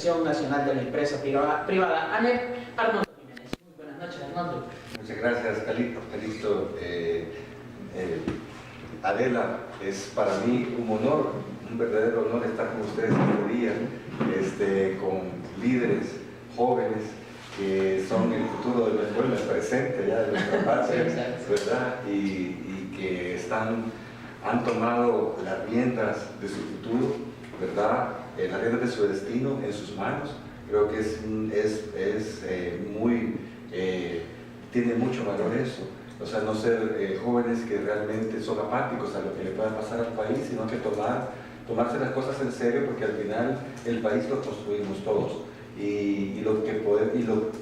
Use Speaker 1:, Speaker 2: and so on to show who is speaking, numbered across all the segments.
Speaker 1: Asociación Nacional de la Empresa Privada, ANEP, Arnoldo Jiménez. Muy buenas noches, Arnoldo.
Speaker 2: Muchas gracias, Calixto. Adela, es para mí un honor, un verdadero honor estar con ustedes este día, con líderes jóvenes que son el futuro de la escuela, el presente ya de nuestra patria, ¿verdad? Y que han tomado las riendas de su futuro, ¿verdad? Las riendas de su destino en sus manos. Creo que tiene mucho valor eso. O sea, no ser jóvenes que realmente son apáticos a lo que le pueda pasar al país, sino que tomarse las cosas en serio, porque al final el país lo construimos todos. Y lo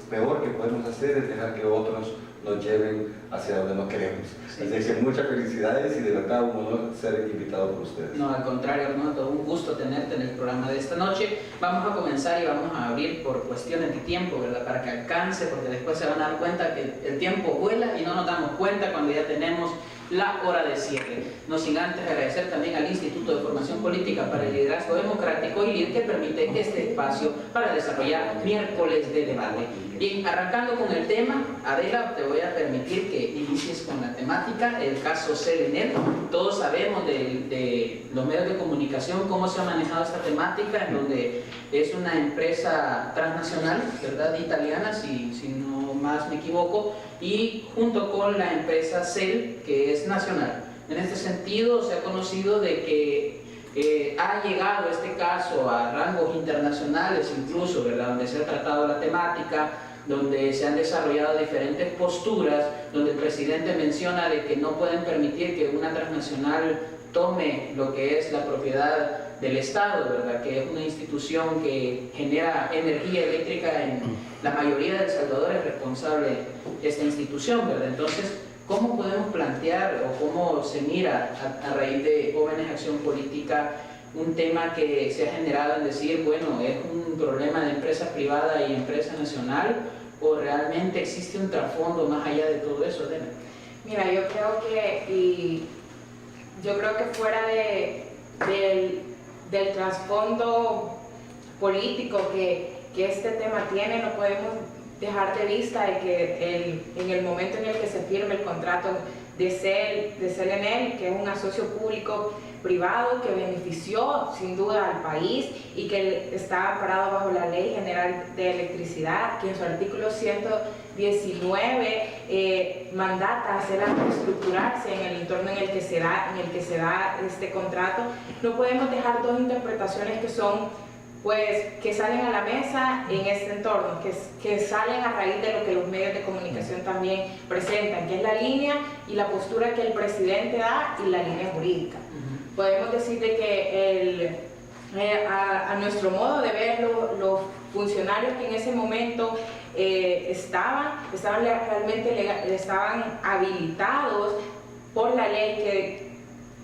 Speaker 2: peor que podemos hacer es dejar que otros nos lleven hacia donde no queremos.
Speaker 1: Sí.
Speaker 2: Así que muchas felicidades y de verdad un honor ser invitado por ustedes.
Speaker 1: No, al contrario, Arnoldo, un gusto tenerte en el programa de esta noche. Vamos a comenzar y vamos a abrir por cuestiones de tiempo, ¿verdad? Para que alcance, porque después se van a dar cuenta que el tiempo vuela y no nos damos cuenta cuando ya tenemos la hora de cierre. No sin antes agradecer también al Instituto de Formación Política para el Liderazgo Democrático, ILID, que permite este espacio para desarrollar miércoles de debate. Bien, arrancando con el tema, Adela, te voy a permitir que inicies con la temática, el caso Serenel. Todos sabemos de los medios de comunicación cómo se ha manejado esta temática, en donde es una empresa transnacional, ¿verdad?, italiana, si no más me equivoco, y junto con la empresa CEL, que es nacional. En este sentido, se ha conocido de que ha llegado este caso a rangos internacionales incluso, ¿verdad?, donde se ha tratado la temática, donde se han desarrollado diferentes posturas, donde el presidente menciona de que no pueden permitir que una transnacional tome lo que es la propiedad del Estado, ¿verdad?, que es una institución que genera energía eléctrica en la mayoría de El Salvador, es responsable de esta institución, ¿verdad? Entonces, ¿cómo podemos plantear o cómo se mira a raíz de Jóvenes Acción Política un tema que se ha generado en decir, bueno, es un problema de empresa privada y empresa nacional, o realmente existe un trasfondo más allá de todo eso, Adela?
Speaker 3: Mira, yo creo que fuera del trasfondo político que este tema tiene, no podemos dejar de vista de que en el momento en el que se firme el contrato de Serenel, que es un asocio público privado que benefició sin duda al país y que está amparado bajo la Ley General de Electricidad, que en su artículo 119 mandata hacer reestructurarse en el entorno en el que se da este contrato. No podemos dejar dos interpretaciones que son, pues, que salen a la mesa en este entorno, que salen a raíz de lo que los medios de comunicación también presentan, que es la línea y la postura que el presidente da y la línea jurídica. Podemos decir de que a nuestro modo de ver, los funcionarios que en ese momento estaban habilitados por la ley que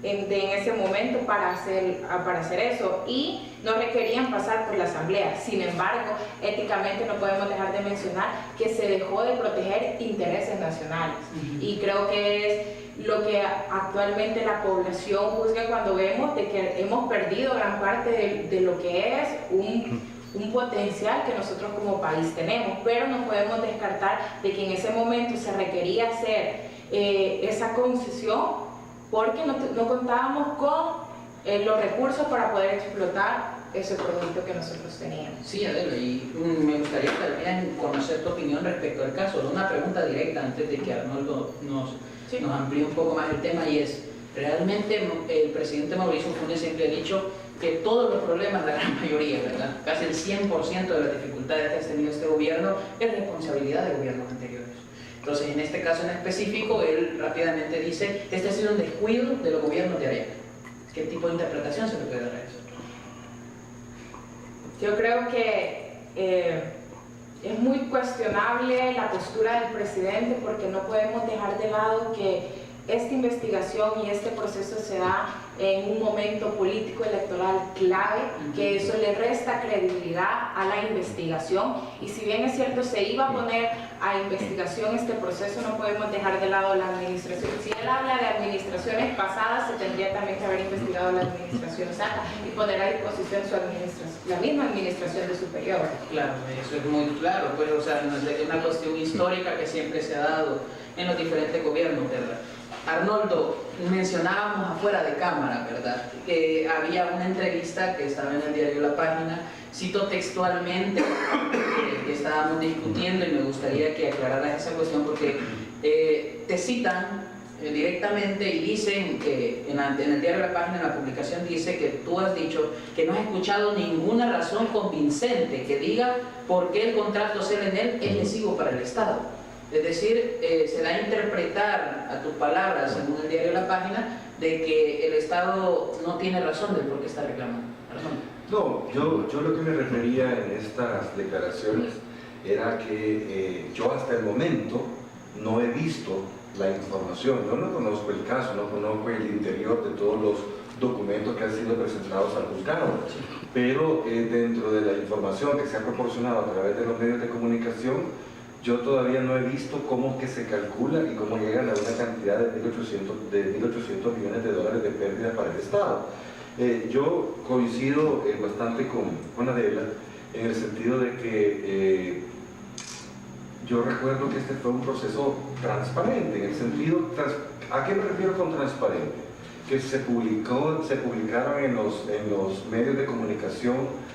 Speaker 3: en ese momento para hacer eso, y no requerían pasar por la asamblea. Sin embargo, éticamente no podemos dejar de mencionar que se dejó de proteger intereses nacionales, y creo que es lo que actualmente la población juzga cuando vemos de que hemos perdido gran parte de lo que es un potencial que nosotros como país tenemos, pero no podemos descartar de que en ese momento se requería hacer esa concesión porque no contábamos con los recursos para poder explotar ese producto que nosotros teníamos.
Speaker 1: Sí, Adela, y me gustaría también conocer tu opinión respecto al caso. Una pregunta directa antes de que Arnoldo nos amplíe un poco más el tema, y es, realmente el presidente Mauricio Funes siempre ha dicho que todos los problemas, la gran mayoría, ¿verdad?, casi el 100% de las dificultades que ha tenido este gobierno es responsabilidad de gobiernos anteriores. Entonces, en este caso en específico, él rápidamente dice, este ha sido un descuido de los gobiernos de Arevalo. ¿Qué tipo de interpretación se le puede dar a eso?
Speaker 3: Yo creo que es muy cuestionable la postura del presidente, porque no podemos dejar de lado que esta investigación y este proceso se da en un momento político electoral clave, que eso le resta credibilidad a la investigación, y si bien es cierto se iba a poner a investigación este proceso, no podemos dejar de lado la administración. Si él habla de administraciones pasadas, se tendría también que haber investigado la administración santa y poner a disposición su administración la misma administración de superior.
Speaker 1: Claro, eso es muy claro, pues, o sea, es una cuestión histórica que siempre se ha dado en los diferentes gobiernos, ¿verdad? Arnoldo, mencionábamos afuera de cámara, ¿verdad? Que había una entrevista que estaba en el diario La Página, cito textualmente, que estábamos discutiendo y me gustaría que aclararas esa cuestión porque te citan directamente y dicen que en el diario La Página, en la publicación, dice que tú has dicho que no has escuchado ninguna razón convincente que diga por qué el contrato CELENEL es lesivo para el Estado. Es decir, se da a interpretar a tus palabras, según el diario La Página, de que el Estado no tiene razón del por qué está reclamando.
Speaker 2: No, yo lo que me refería en estas declaraciones era que yo hasta el momento no he visto la información, yo no conozco el caso, no conozco el interior de todos los documentos que han sido presentados al juzgado, pero dentro de la información que se ha proporcionado a través de los medios de comunicación, yo todavía no he visto cómo que se calcula y cómo llegan a una cantidad de 1.800 millones de dólares de pérdida para el Estado. Yo coincido bastante con Adela en el sentido de que yo recuerdo que este fue un proceso transparente, en el sentido, ¿a qué me refiero con transparente? Que se publicaron en los medios de comunicación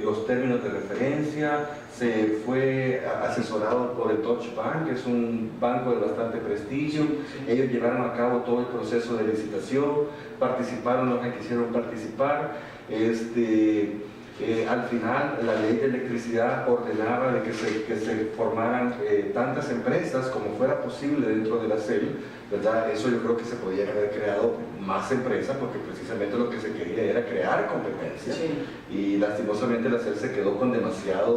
Speaker 2: los términos de referencia, se fue asesorado por el Deutsche Bank, que es un banco de bastante prestigio. Ellos llevaron a cabo todo el proceso de licitación, participaron los que quisieron participar. Al final, la ley de electricidad ordenaba de que se formaran tantas empresas como fuera posible dentro de la CEL, ¿verdad? Eso yo creo que se podía haber creado más empresas porque precisamente lo que se quería era crear competencia. Sí. Y lastimosamente la CEL se quedó con demasiadas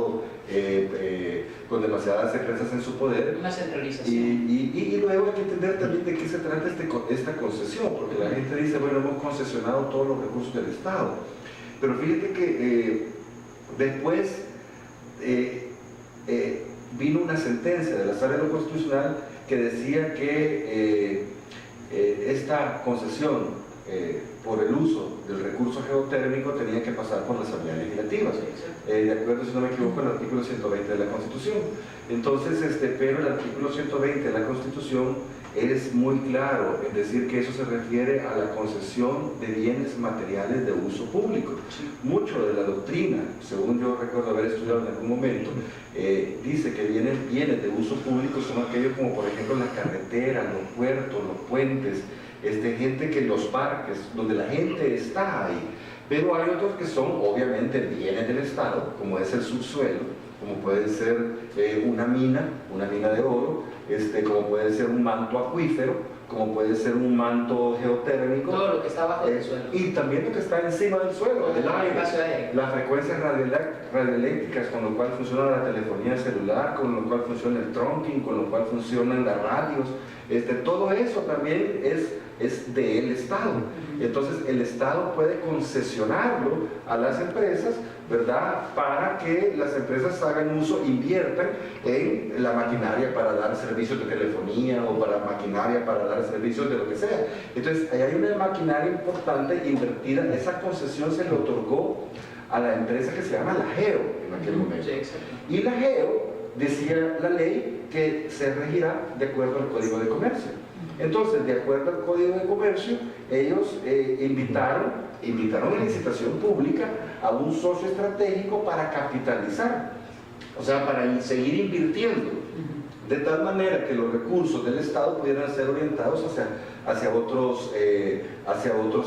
Speaker 2: empresas en su poder.
Speaker 1: Una centralización.
Speaker 2: Y luego hay que entender también de qué se trata esta concesión, porque la gente dice, bueno, hemos concesionado todos los recursos del Estado. Pero fíjate que después vino una sentencia de la Sala de lo Constitucional que decía que esta concesión por el uso del recurso geotérmico tenía que pasar por la Asamblea Legislativa, de acuerdo, si no me equivoco, al artículo 120 de la Constitución. Entonces, pero el artículo 120 de la Constitución es muy claro en decir que eso se refiere a la concesión de bienes materiales de uso público. Mucho de la doctrina, según yo recuerdo haber estudiado en algún momento, dice que bienes de uso público son aquellos como por ejemplo las carreteras, los puertos, los puentes, gente que los parques, donde la gente está ahí. Pero hay otros que son obviamente bienes del Estado, como es el subsuelo, como puede ser una mina de oro, como puede ser un manto acuífero, como puede ser un manto geotérmico.
Speaker 1: Todo lo que está bajo el suelo.
Speaker 2: Y también lo que está encima del suelo, el aire, las frecuencias radioeléctricas con lo cual funciona la telefonía celular, con lo cual funciona el trunking, con lo cual funcionan las radios. Todo eso también es del Estado. Entonces el Estado puede concesionarlo a las empresas, ¿verdad? Para que las empresas hagan uso, inviertan en la maquinaria para dar servicios de telefonía o para maquinaria para dar servicios de lo que sea. Entonces ahí hay una maquinaria importante invertida. Esa concesión se le otorgó a la empresa que se llama La Geo en aquel momento. Y La Geo, decía la ley, que se regirá de acuerdo al Código de Comercio. Entonces, de acuerdo al Código de Comercio, ellos invitaron en licitación pública a un socio estratégico para capitalizar, o sea, para seguir invirtiendo, de tal manera que los recursos del Estado pudieran ser orientados hacia otros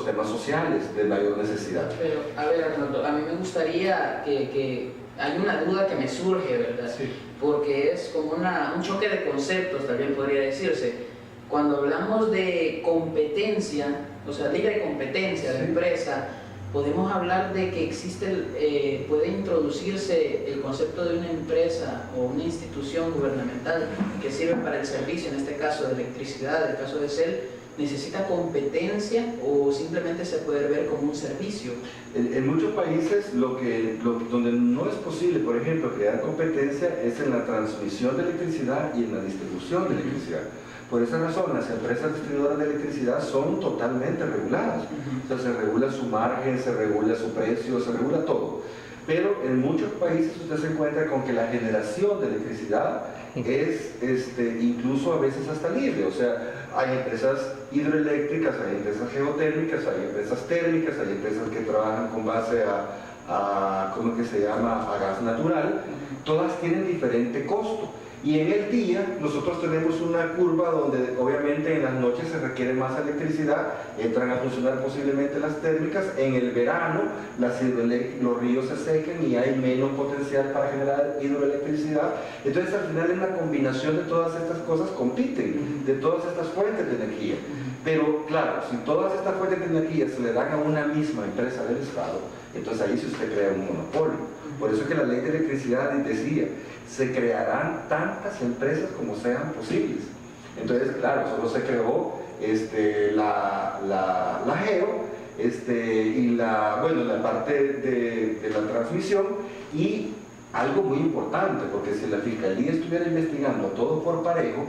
Speaker 2: temas sociales de mayor necesidad.
Speaker 1: Pero, a ver, Arnoldo, a mí me gustaría que hay una duda que me surge, ¿verdad? Sí. Porque es como un choque de conceptos, también podría decirse. Cuando hablamos de competencia, o sea, libre competencia de empresa, podemos hablar de que puede introducirse el concepto de una empresa o una institución gubernamental que sirve para el servicio, en este caso de electricidad, en el caso de CEL, ¿necesita competencia o simplemente se puede ver como un servicio?
Speaker 2: En muchos países donde no es posible, por ejemplo, crear competencia es en la transmisión de electricidad y en la distribución de electricidad. Por esa razón, las empresas distribuidoras de electricidad son totalmente reguladas. O sea, se regula su margen, se regula su precio, se regula todo. Pero en muchos países usted se encuentra con que la generación de electricidad es incluso a veces hasta libre. O sea, hay empresas hidroeléctricas, hay empresas geotérmicas, hay empresas térmicas, hay empresas que trabajan con base a ¿cómo es que se llama?, a gas natural. Todas tienen diferente costo. Y en el día nosotros tenemos una curva donde obviamente en las noches se requiere más electricidad, entran a funcionar posiblemente las térmicas, en el verano los ríos se secan y hay menos potencial para generar hidroelectricidad. Entonces al final en la combinación de todas estas cosas compiten, de todas estas fuentes de energía. Pero claro, si todas estas fuentes de energía se le dan a una misma empresa del Estado, entonces ahí sí usted crea un monopolio. Por eso es que la ley de electricidad decía, se crearán tantas empresas como sean posibles. Entonces, claro, solo se creó la GEO y la parte de la transmisión, y algo muy importante, porque si la Fiscalía estuviera investigando todo por parejo,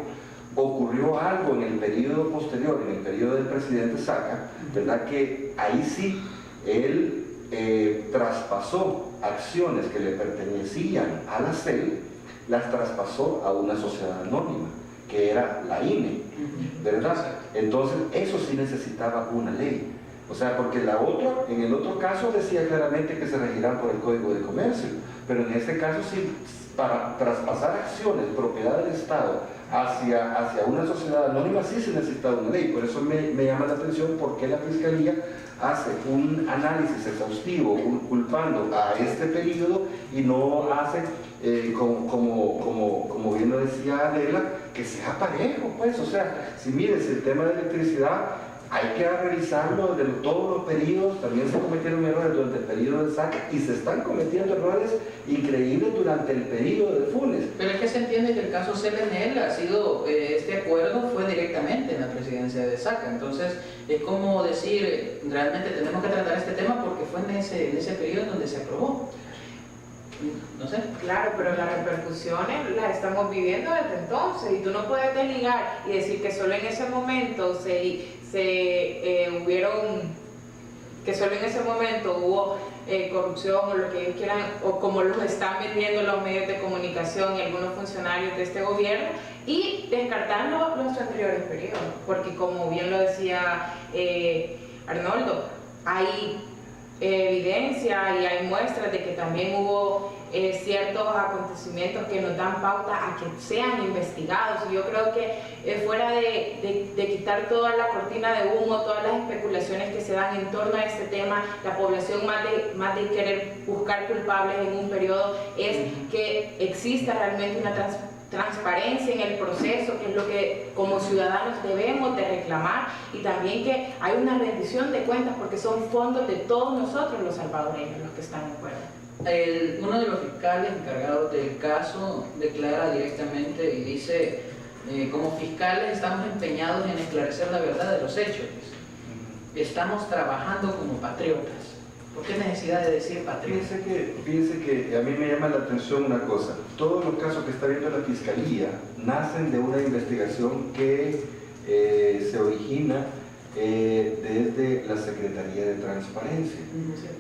Speaker 2: ocurrió algo en el periodo posterior, en el periodo del presidente Saca, ¿verdad?, que ahí sí él traspasó acciones que le pertenecían a la CEL, las traspasó a una sociedad anónima, que era la INE, ¿verdad? Entonces, eso sí necesitaba una ley. O sea, porque en el otro caso decía claramente que se regirán por el Código de Comercio, pero en este caso sí, para traspasar acciones, propiedad del Estado, hacia una sociedad anónima, sí se necesitaba una ley. Por eso me llama la atención por qué la Fiscalía hace un análisis exhaustivo culpando a este periodo y no hace, como bien lo decía Adela, que sea parejo, pues. O sea, si el tema de electricidad hay que revisarlo de todos los periodos. También se cometieron errores durante el periodo de Saca y se están cometiendo errores increíbles durante el periodo de Funes.
Speaker 1: Pero es que se entiende que el caso CLNL ha sido, este acuerdo fue directamente en la presidencia de Saca. Entonces es como decir, realmente tenemos que tratar este tema porque fue en ese periodo en donde se aprobó. No sé.
Speaker 3: Claro, pero las repercusiones las estamos viviendo desde entonces, y tú no puedes desligar y decir que solo en ese momento hubo corrupción o lo que ellos quieran, o como los están vendiendo los medios de comunicación y algunos funcionarios de este gobierno, y descartar los anteriores periodos, porque como bien lo decía Arnoldo, hay evidencia y hay muestras de que también hubo ciertos acontecimientos que nos dan pauta a que sean investigados. Y yo creo que fuera de quitar toda la cortina de humo, todas las especulaciones que se dan en torno a este tema, la población más de querer buscar culpables en un periodo, es que exista realmente una transparencia en el proceso, que es lo que como ciudadanos debemos de reclamar, y también que hay una rendición de cuentas, porque son fondos de todos nosotros los salvadoreños los que están en juego.
Speaker 1: Uno de los fiscales encargados del caso declara directamente y dice, como fiscales estamos empeñados en esclarecer la verdad de los hechos. Estamos trabajando como patriotas. ¿Por qué necesidad de decir patriotas?
Speaker 2: Fíjense que a mí me llama la atención una cosa. Todos los casos que está viendo la Fiscalía nacen de una investigación que se origina desde la Secretaría de Transparencia.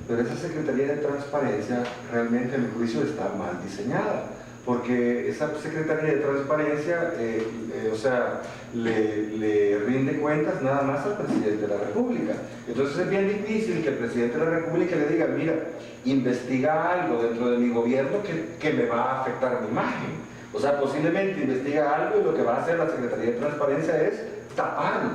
Speaker 2: Pero esa Secretaría de Transparencia realmente, a mi juicio, está mal diseñada, porque esa Secretaría de Transparencia le rinde cuentas nada más al presidente de la República. Entonces es bien difícil que el presidente de la República le diga, mira, investiga algo dentro de mi gobierno que me va a afectar a mi imagen. O sea, posiblemente investiga algo y lo que va a hacer la Secretaría de Transparencia es taparlo,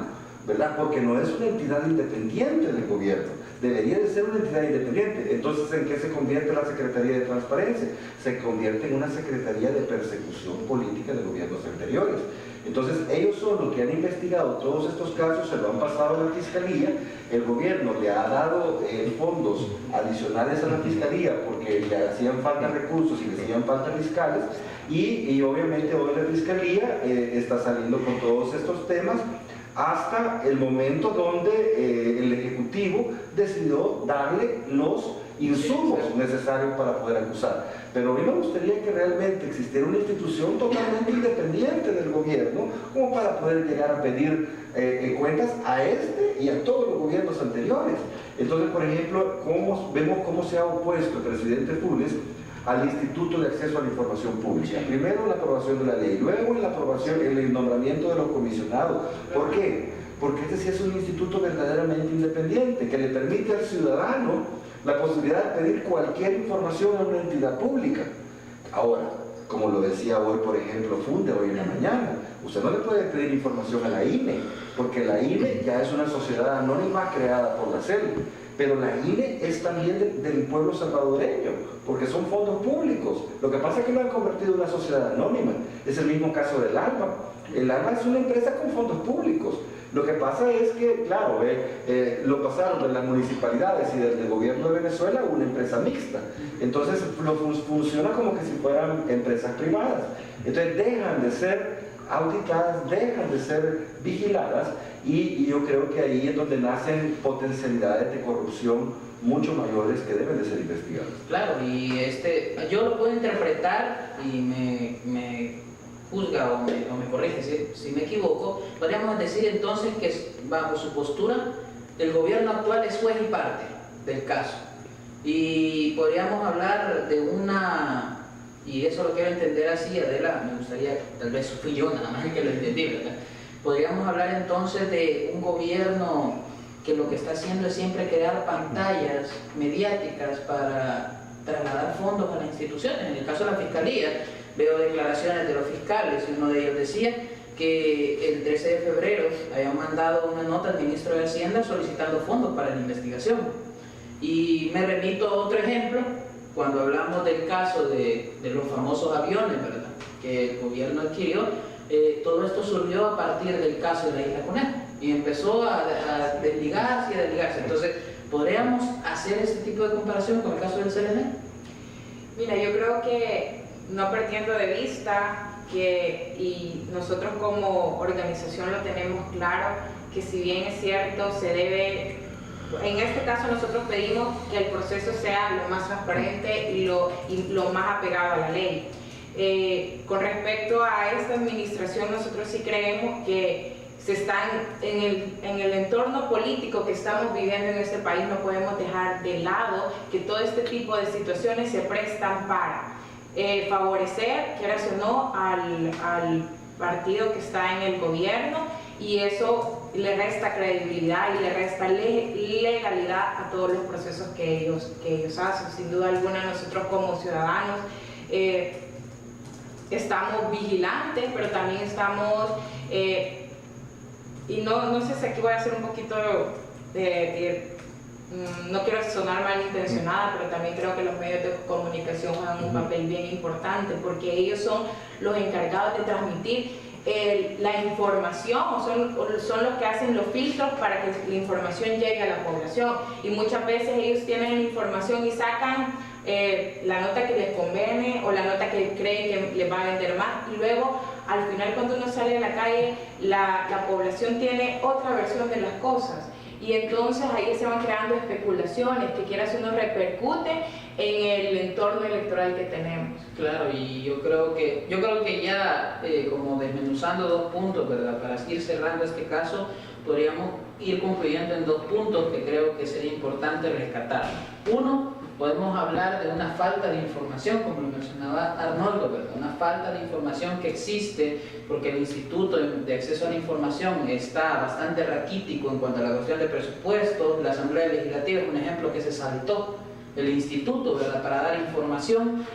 Speaker 2: ¿verdad? Porque no es una entidad independiente del gobierno, debería de ser una entidad independiente. Entonces, ¿en qué se convierte la Secretaría de Transparencia? Se convierte en una Secretaría de Persecución Política de gobiernos anteriores. Entonces, ellos son los que han investigado todos estos casos, se lo han pasado a la Fiscalía, el gobierno le ha dado fondos adicionales a la Fiscalía porque le hacían falta recursos y le hacían falta fiscales, y obviamente hoy la Fiscalía está saliendo con todos estos temas, hasta el momento donde el Ejecutivo decidió darle los insumos necesarios para poder acusar. Pero a mí me gustaría que realmente existiera una institución totalmente independiente del gobierno, como para poder llegar a pedir cuentas a este y a todos los gobiernos anteriores. Entonces, por ejemplo, vemos cómo se ha opuesto el presidente Funes al Instituto de Acceso a la Información Pública. Primero en la aprobación de la ley, luego en la aprobación, en el nombramiento de los comisionados. ¿Por qué? Porque este sí es un instituto verdaderamente independiente, que le permite al ciudadano la posibilidad de pedir cualquier información a una entidad pública. Ahora, como lo decía hoy, por ejemplo, Funde, hoy en la mañana, usted no le puede pedir información a la INE, porque la INE ya es una sociedad anónima creada por la CEL, pero la INE es también del pueblo salvadoreño, porque son fondos públicos. Lo que pasa es que lo han convertido en una sociedad anónima. Es el mismo caso del ALMA. El ALMA es una empresa con fondos públicos. Lo que pasa es que, claro, lo pasaron de las municipalidades y del gobierno de Venezuela a una empresa mixta. Entonces funciona como que si fueran empresas privadas. Entonces dejan de ser auditadas, dejan de ser vigiladas, y yo creo que ahí es donde nacen potencialidades de corrupción mucho mayores que deben de ser investigadas.
Speaker 1: Claro, y yo lo puedo interpretar y me juzga o me corrige si me equivoco. Podríamos decir entonces que bajo su postura el gobierno actual es juez y parte del caso, y podríamos hablar de una, y eso lo quiero entender así, Adela, me gustaría, tal vez fui yo nada más el que lo entendí, ¿verdad? Podríamos hablar entonces de un gobierno que lo que está haciendo es siempre crear pantallas mediáticas para trasladar fondos a las instituciones. En el caso de la Fiscalía, veo declaraciones de los fiscales, y uno de ellos decía que el 13 de febrero habían mandado una nota al ministro de Hacienda solicitando fondos para la investigación. Y me remito a otro ejemplo, cuando hablamos del caso de los famosos aviones, ¿verdad?, que el gobierno adquirió. Todo esto surgió a partir del caso de la Isla Conejo y empezó a desligarse y a desligarse. Entonces, ¿podríamos hacer ese tipo de comparación con el caso del CLN?
Speaker 3: Mira, yo creo que no perdiendo de vista que, y nosotros como organización lo tenemos claro, que si bien es cierto, se debe, en este caso nosotros pedimos que el proceso sea lo más transparente y lo más apegado a la ley. Con respecto a esta administración, nosotros sí creemos que se están en el entorno político que estamos viviendo en este país, no podemos dejar de lado que todo este tipo de situaciones se prestan para favorecer, quieras o no, al partido que está en el gobierno, y eso le resta credibilidad y le resta legalidad a todos los procesos que ellos hacen. Sin duda alguna, nosotros como ciudadanos estamos vigilantes, pero también estamos, y no sé si aquí voy a hacer un poquito no quiero sonar malintencionada, pero también creo que los medios de comunicación juegan un papel bien importante, porque ellos son los encargados de transmitir la información, o son los que hacen los filtros para que la información llegue a la población, y muchas veces ellos tienen la información y sacan la nota que les conviene o la nota que creen que les va a vender más, y luego al final cuando uno sale a la calle la población tiene otra versión de las cosas, y entonces ahí se van creando especulaciones que quieras uno repercute en el entorno electoral que tenemos.
Speaker 1: Claro, y yo creo que ya como desmenuzando dos puntos, ¿verdad?, para ir cerrando este caso, podríamos ir concluyendo en dos puntos que creo que sería importante rescatar. Uno, podemos hablar de una falta de información, como lo mencionaba Arnoldo, ¿verdad?, una falta de información que existe porque el Instituto de Acceso a la Información está bastante raquítico en cuanto a la cuestión de presupuestos. La Asamblea Legislativa es un ejemplo que se saltó el instituto, ¿verdad?, para dar información.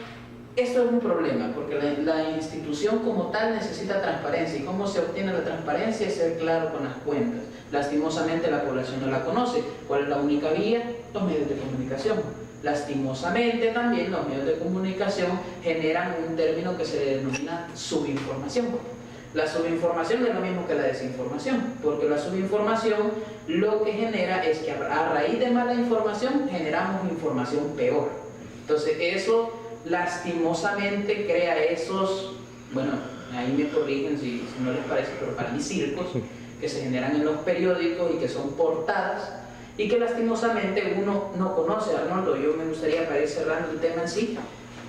Speaker 1: Esto es un problema, porque la institución como tal necesita transparencia, y cómo se obtiene la transparencia es ser claro con las cuentas. Lastimosamente la población no la conoce. ¿Cuál es la única vía? Los medios de comunicación. Lastimosamente también los medios de comunicación generan un término que se denomina subinformación. La subinformación es lo mismo que la desinformación, porque la subinformación lo que genera es que a raíz de mala información generamos información peor. Entonces eso lastimosamente crea esos, bueno, ahí me corrigen si no les parece, pero para mí circos que se generan en los periódicos y que son portadas, y que lastimosamente uno no conoce. Arnoldo, yo me gustaría, para ir cerrando el tema en sí,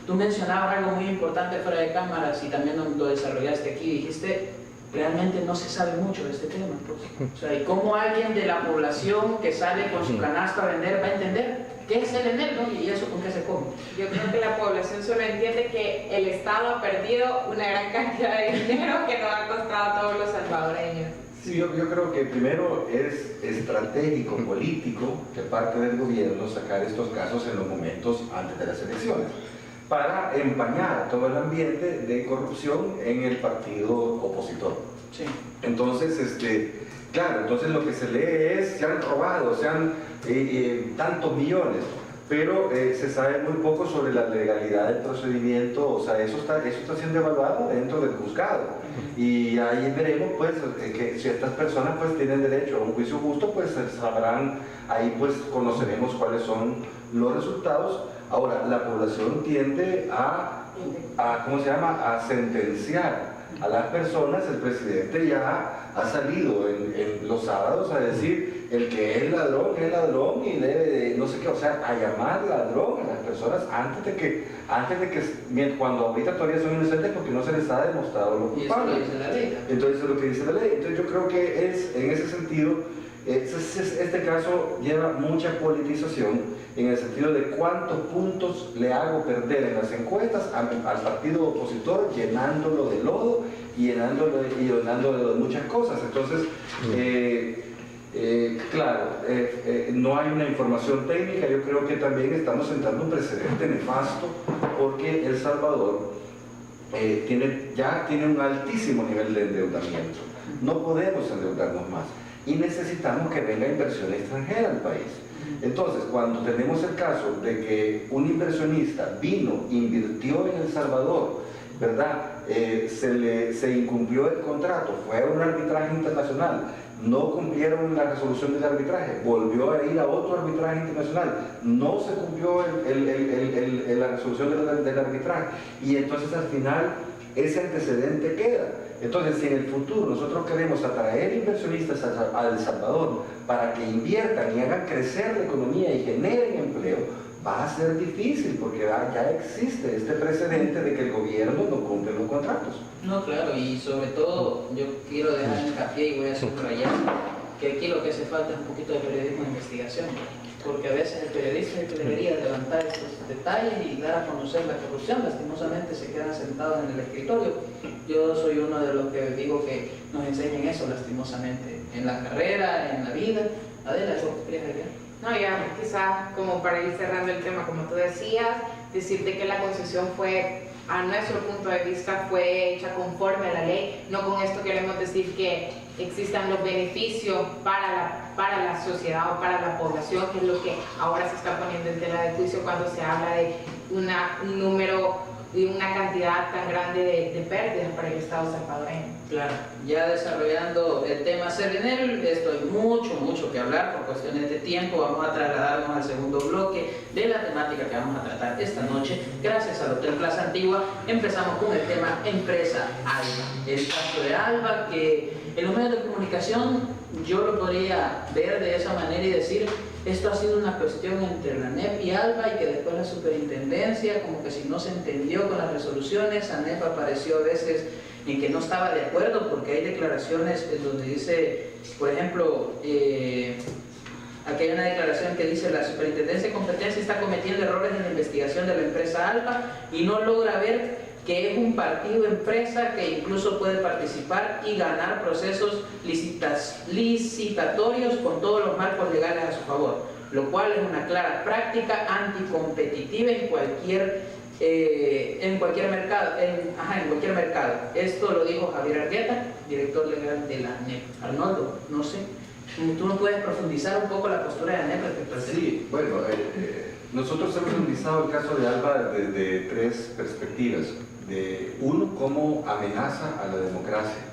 Speaker 1: tú mencionabas algo muy importante fuera de cámaras y también lo desarrollaste aquí, dijiste, realmente no se sabe mucho de este tema, pues. O sea, y cómo alguien de la población que sale con su canasto a vender va a entender qué es el Enel, ¿no? Y eso con qué se come.
Speaker 3: Yo creo que la población solo entiende que el Estado ha perdido una gran cantidad de dinero que nos ha costado a todos los salvadoreños.
Speaker 2: Sí, yo creo que primero es estratégico, político, de parte del gobierno sacar estos casos en los momentos antes de las elecciones, para empañar todo el ambiente de corrupción en el partido opositor.
Speaker 1: Sí.
Speaker 2: Entonces, claro, entonces lo que se lee es, se han robado, se han tantos millones, pero se sabe muy poco sobre la legalidad del procedimiento, o sea, eso está siendo evaluado dentro del juzgado. Y ahí veremos, pues, que si estas personas, pues, tienen derecho a un juicio justo, pues, sabrán, ahí, pues, conoceremos cuáles son los resultados. Ahora, la población tiende ¿cómo se llama?, a sentenciar a las personas. El presidente ya ha salido en los sábados a decir el que es ladrón y debe de, no sé qué, o sea, a llamar ladrón a las personas antes de que cuando ahorita todavía son inocentes porque no se les ha demostrado lo culpable.
Speaker 1: Y eso lo dice la ley.
Speaker 2: Entonces, eso es lo que dice la ley. Entonces, yo creo que en ese sentido, este caso lleva mucha politización en el sentido de cuántos puntos le hago perder en las encuestas al partido opositor, llenándolo de lodo y llenándolo de muchas cosas. Entonces, claro, no hay una información técnica. Yo creo que también estamos sentando un precedente nefasto porque El Salvador ya tiene un altísimo nivel de endeudamiento. No podemos endeudarnos más y necesitamos que venga inversión extranjera al país. Entonces, cuando tenemos el caso de que un inversionista invirtió en El Salvador, ¿verdad? Se incumplió el contrato, fue a un arbitraje internacional, no cumplieron la resolución del arbitraje, volvió a ir a otro arbitraje internacional, no se cumplió la resolución del arbitraje, y entonces al final ese antecedente queda. Entonces, si en el futuro nosotros queremos atraer inversionistas a El Salvador para que inviertan y hagan crecer la economía y generen empleo, va a ser difícil porque ya existe este precedente de que el gobierno no cumple los contratos.
Speaker 1: No, claro, y sobre todo yo quiero dejar hincapié y voy a subrayar que aquí lo que hace falta es un poquito de periodismo de investigación, porque a veces el periodista es el que debería levantar estos detalles y dar a conocer la corrupción. Lastimosamente se quedan sentados en el escritorio. Yo soy uno de los que digo que nos enseñan eso, lastimosamente, en la carrera, en la vida. Adela, ¿eso querías agregar?
Speaker 3: No, ya quizás como para ir cerrando el tema, como tú decías, decirte que la concesión fue, a nuestro punto de vista, fue hecha conforme a la ley. No con esto queremos decir que existan los beneficios para la sociedad o para la población, que es lo que ahora se está poniendo en tela de juicio cuando se habla de un número y una cantidad tan grande de pérdidas para el Estado salvadoreño.
Speaker 1: Claro, ya desarrollando el tema Enel, esto hay mucho que hablar por cuestiones de tiempo. Vamos a trasladarnos al segundo bloque de la temática que vamos a tratar esta noche. Gracias al Hotel Plaza Antigua, empezamos con el tema Empresa Alba. El caso de Alba, que en los medios de comunicación yo lo podría ver de esa manera y decir, esto ha sido una cuestión entre la ANEP y Alba, y que después la superintendencia, como que si no se entendió con las resoluciones, ANEP apareció a veces en que no estaba de acuerdo, porque hay declaraciones donde dice, por ejemplo, aquí hay una declaración que dice: la superintendencia de competencia está cometiendo errores en la investigación de la empresa Alba y no logra ver que es un partido empresa que incluso puede participar y ganar procesos licitatorios con todos los marcos legales a su favor, lo cual es una clara práctica anticompetitiva en cualquier mercado. Esto lo dijo Javier Argueta, director legal de la ANEP. Arnoldo, no sé, ¿tú nos puedes profundizar un poco la postura de ANEP respecto a esto?
Speaker 2: Sí, bueno, nosotros hemos analizado el caso de Alba desde tres perspectivas. Uno, como amenaza a la democracia.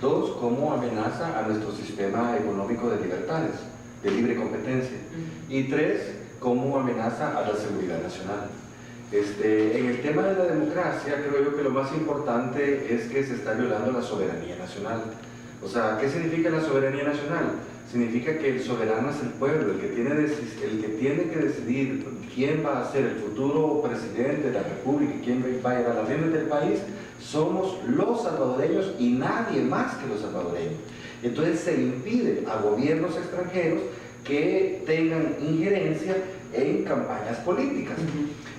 Speaker 2: Dos, como amenaza a nuestro sistema económico de libertades, de libre competencia. Y tres, como amenaza a la seguridad nacional. En el tema de la democracia, creo yo que lo más importante es que se está violando la soberanía nacional. O sea, ¿qué significa la soberanía nacional? significa que el soberano es el pueblo, el que tiene que decidir quién va a ser el futuro presidente de la República y quién va a llevar las riendas del país, somos los salvadoreños y nadie más que los salvadoreños. Entonces se impide a gobiernos extranjeros que tengan injerencia en campañas políticas.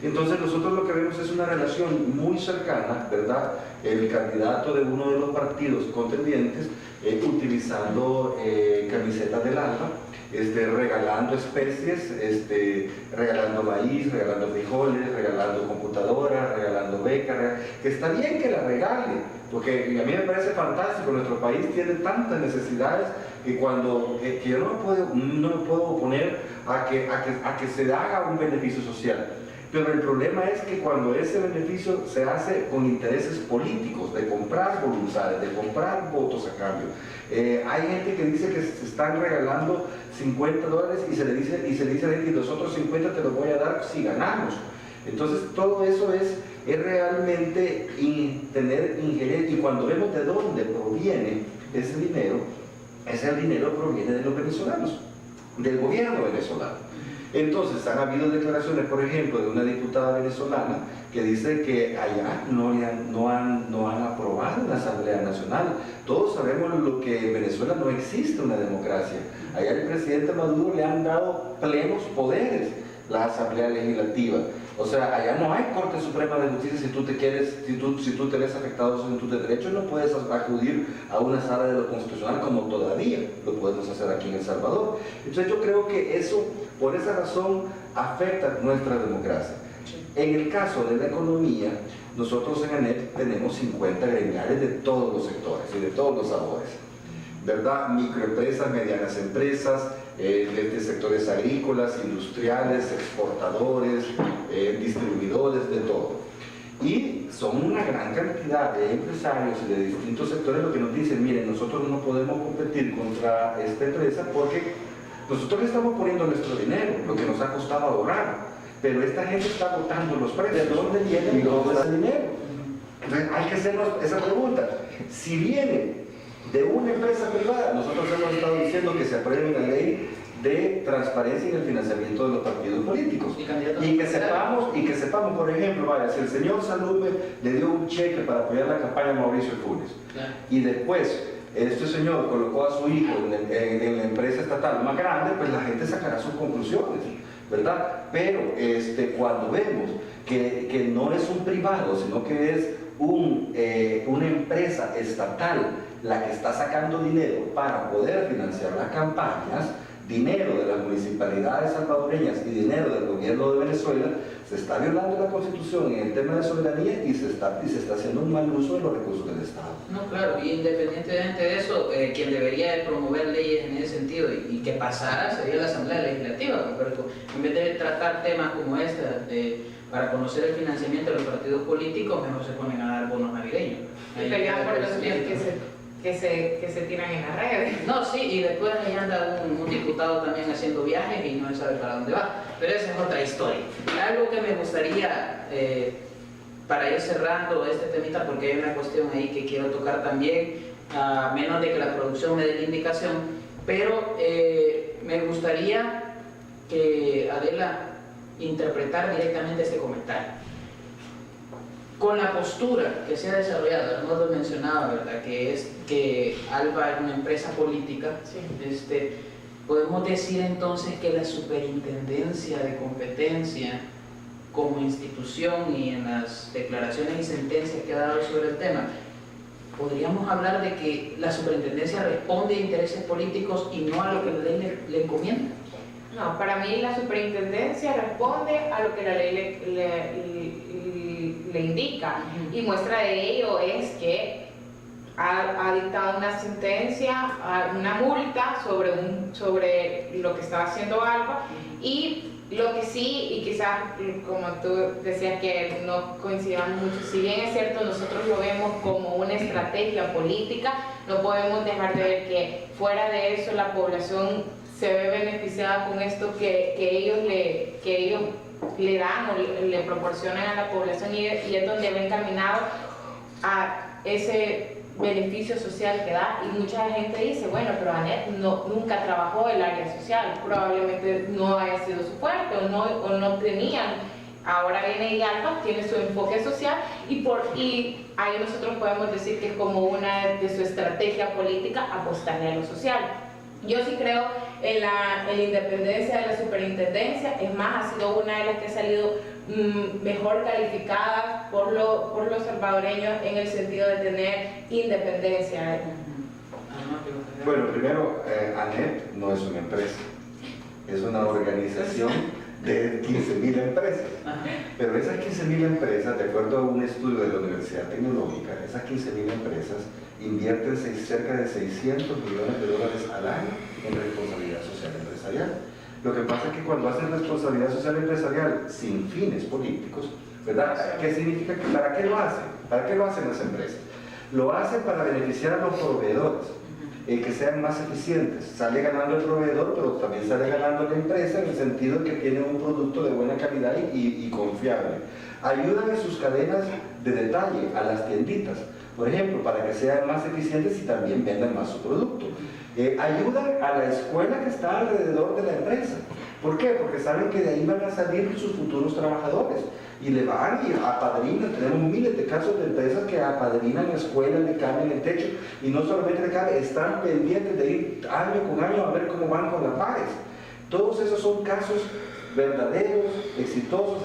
Speaker 2: Entonces nosotros lo que vemos es una relación muy cercana, ¿verdad? El candidato de uno de los partidos contendientes utilizando camisetas del ALBA, regalando especies, regalando maíz, regalando frijoles, regalando computadoras, regalando becas, que está bien que la regale, porque a mí me parece fantástico, nuestro país tiene tantas necesidades que que yo no me puedo oponer a que se haga un beneficio social. Pero el problema es que cuando ese beneficio se hace con intereses políticos, de comprar voluntades, de comprar votos a cambio. Hay gente que dice que se están regalando $50 y se le dice a la gente, los otros 50 te los voy a dar si ganamos. Entonces todo eso es realmente tener injerencia, y cuando vemos de dónde proviene ese dinero proviene de los venezolanos, del gobierno venezolano. Entonces han habido declaraciones, por ejemplo, de una diputada venezolana que dice que allá no han aprobado la Asamblea Nacional. Todos sabemos lo que en Venezuela no existe una democracia. Allá el presidente Maduro le han dado plenos poderes la Asamblea Legislativa. O sea, allá no hay Corte Suprema de Justicia. Si tú te ves afectado en tus derechos, no puedes acudir a una sala de lo constitucional como todavía lo podemos hacer aquí en El Salvador. Entonces yo creo que eso, por esa razón, afecta nuestra democracia. En el caso de la economía, nosotros en ANEP tenemos 50 gremiales de todos los sectores y de todos los sabores, ¿verdad? Microempresas, medianas empresas, de sectores agrícolas, industriales, exportadores, distribuidores, de todo. Y son una gran cantidad de empresarios y de distintos sectores los que nos dicen, miren, nosotros no podemos competir contra esta empresa porque nosotros le estamos poniendo nuestro dinero, lo que nos ha costado ahorrar, pero esta gente está botando los precios. ¿De dónde viene todo ese dinero? Entonces hay que hacernos esa pregunta. Si viene de una empresa privada, nosotros hemos estado diciendo que se apruebe una ley de transparencia en el financiamiento de los partidos políticos y que sepamos, por ejemplo, vaya, si el señor Salud le dio un cheque para apoyar la campaña de Mauricio Funes y después este señor colocó a su hijo en la empresa estatal más grande, pues la gente sacará sus conclusiones, ¿verdad? Pero cuando vemos que no es un privado, sino que es una empresa estatal la que está sacando dinero para poder financiar las campañas, dinero de las municipalidades salvadoreñas y dinero del gobierno de Venezuela, se está violando la Constitución en el tema de soberanía y se está haciendo un mal uso de los recursos del Estado.
Speaker 1: No, claro, y independientemente de eso, quien debería de promover leyes en ese sentido y que pasara sería la Asamblea Legislativa, pero en vez de tratar temas como este, para conocer el financiamiento de los partidos políticos, mejor se ponen a dar bonos navideños.
Speaker 3: Y pelean por los bienes que se tiran en las redes.
Speaker 1: No, sí, y después ahí anda un diputado también haciendo viajes y no se sabe para dónde va. Pero esa es otra historia. Algo que me gustaría, para ir cerrando este temita, porque hay una cuestión ahí que quiero tocar también, a menos de que la producción me dé la indicación, pero me gustaría que Adela interpretara directamente este comentario. Con la postura que se ha desarrollado, no lo mencionaba, ¿verdad? Que es que ALBA es una empresa política.
Speaker 3: Sí.
Speaker 1: Podemos decir entonces que la superintendencia de competencia como institución y en las declaraciones y sentencias que ha dado sobre el tema, podríamos hablar de que la superintendencia responde a intereses políticos y no a lo que la ley le encomienda.
Speaker 3: No, para mí la superintendencia responde a lo que la ley le indica, y muestra de ello es que ha dictado una sentencia, una multa sobre lo que estaba haciendo ALBA, y lo que sí, y quizás como tú decías que no coincidamos mucho, si bien es cierto nosotros lo vemos como una estrategia política, no podemos dejar de ver que fuera de eso la población se ve beneficiada con esto que ellos le dan o le proporcionan a la población, y es donde va encaminado a ese beneficio social que da, y mucha gente dice, bueno, pero Anet nunca trabajó el área social, probablemente no haya sido su fuerte o no tenían. Ahora viene y Alba tiene su enfoque social y ahí nosotros podemos decir que es como una de su estrategia política apostarle a lo social. Yo sí creo en la independencia de la superintendencia, es más, ha sido una de las que ha salido mejor calificada por los salvadoreños en el sentido de tener independencia.
Speaker 2: Bueno, primero, ANEP no es una empresa, es una organización de 15.000 empresas. Pero esas 15.000 empresas, de acuerdo a un estudio de la Universidad Tecnológica, esas 15.000 empresas invierten cerca de 600 millones de dólares al año en responsabilidad social empresarial. Lo que pasa es que cuando hacen responsabilidad social empresarial sin fines políticos, ¿verdad? ¿Qué significa? ¿Para qué lo hacen? ¿Para qué lo hacen las empresas? Lo hacen para beneficiar a los proveedores, que sean más eficientes. Sale ganando el proveedor, pero también sale ganando la empresa en el sentido de que tiene un producto de buena calidad y confiable. Ayudan en sus cadenas de detalle a las tienditas, por ejemplo, para que sean más eficientes y también vendan más su producto. Ayudan a la escuela que está alrededor de la empresa. ¿Por qué? Porque saben que de ahí van a salir sus futuros trabajadores y le van y apadrinan. Tenemos miles de casos de empresas que apadrinan la escuela, le cambian el techo y no solamente le cambian, están pendientes de ir año con año a ver cómo van con la PAES. Todos esos son casos verdaderos, exitosos,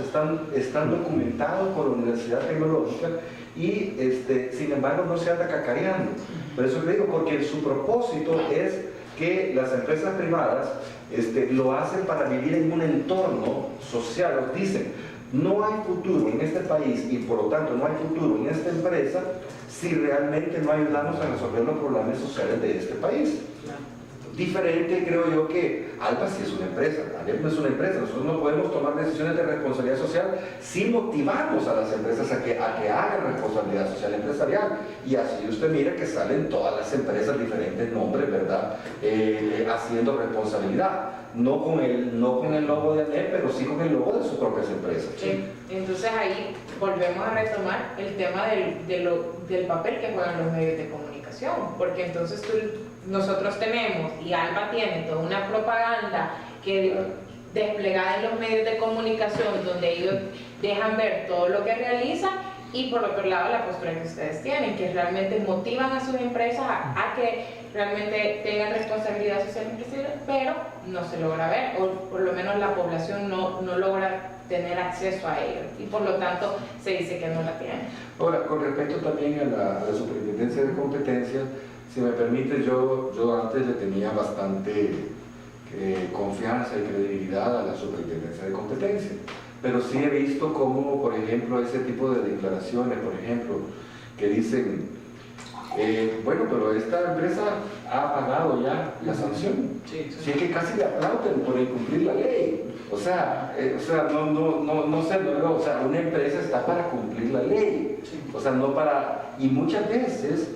Speaker 2: están documentados por la Universidad Tecnológica y sin embargo no se anda cacareando. Por eso le digo, porque su propósito es que las empresas privadas lo hacen para vivir en un entorno social. Nos dicen, no hay futuro en este país y por lo tanto no hay futuro en esta empresa si realmente no ayudamos a resolver los problemas sociales de este país. Diferente, creo yo, que Alba sí es una empresa, ANEP no es una empresa. Nosotros no podemos tomar decisiones de responsabilidad social si motivamos a las empresas a que hagan responsabilidad social empresarial. Y así usted mira que salen todas las empresas, diferentes nombres, ¿verdad? Haciendo responsabilidad. No con el logo de ANEP, pero sí con el logo de sus propias empresas.
Speaker 3: Sí. Entonces ahí volvemos a retomar el tema del papel que juegan los medios de comunicación, porque entonces nosotros tenemos, y Alba tiene toda una propaganda desplegada en los medios de comunicación donde ellos dejan ver todo lo que realizan, y por otro lado la postura que ustedes tienen, que realmente motivan a sus empresas a que realmente tengan responsabilidad social empresarial, pero no se logra ver, o por lo menos la población no logra tener acceso a ello, y por lo tanto se dice que no la tienen.
Speaker 2: Ahora, con respecto también a la Superintendencia de Competencia, si me permite, yo antes le tenía bastante confianza y credibilidad a la Superintendencia de Competencia, pero sí he visto cómo, por ejemplo, ese tipo de declaraciones, por ejemplo, que dicen, bueno, pero esta empresa ha pagado ya la sanción. Sí. Si es que casi le aplauden por incumplir la ley. O sea, no sé, o sea, una empresa está para cumplir la ley. Sí. O sea, no para... Y muchas veces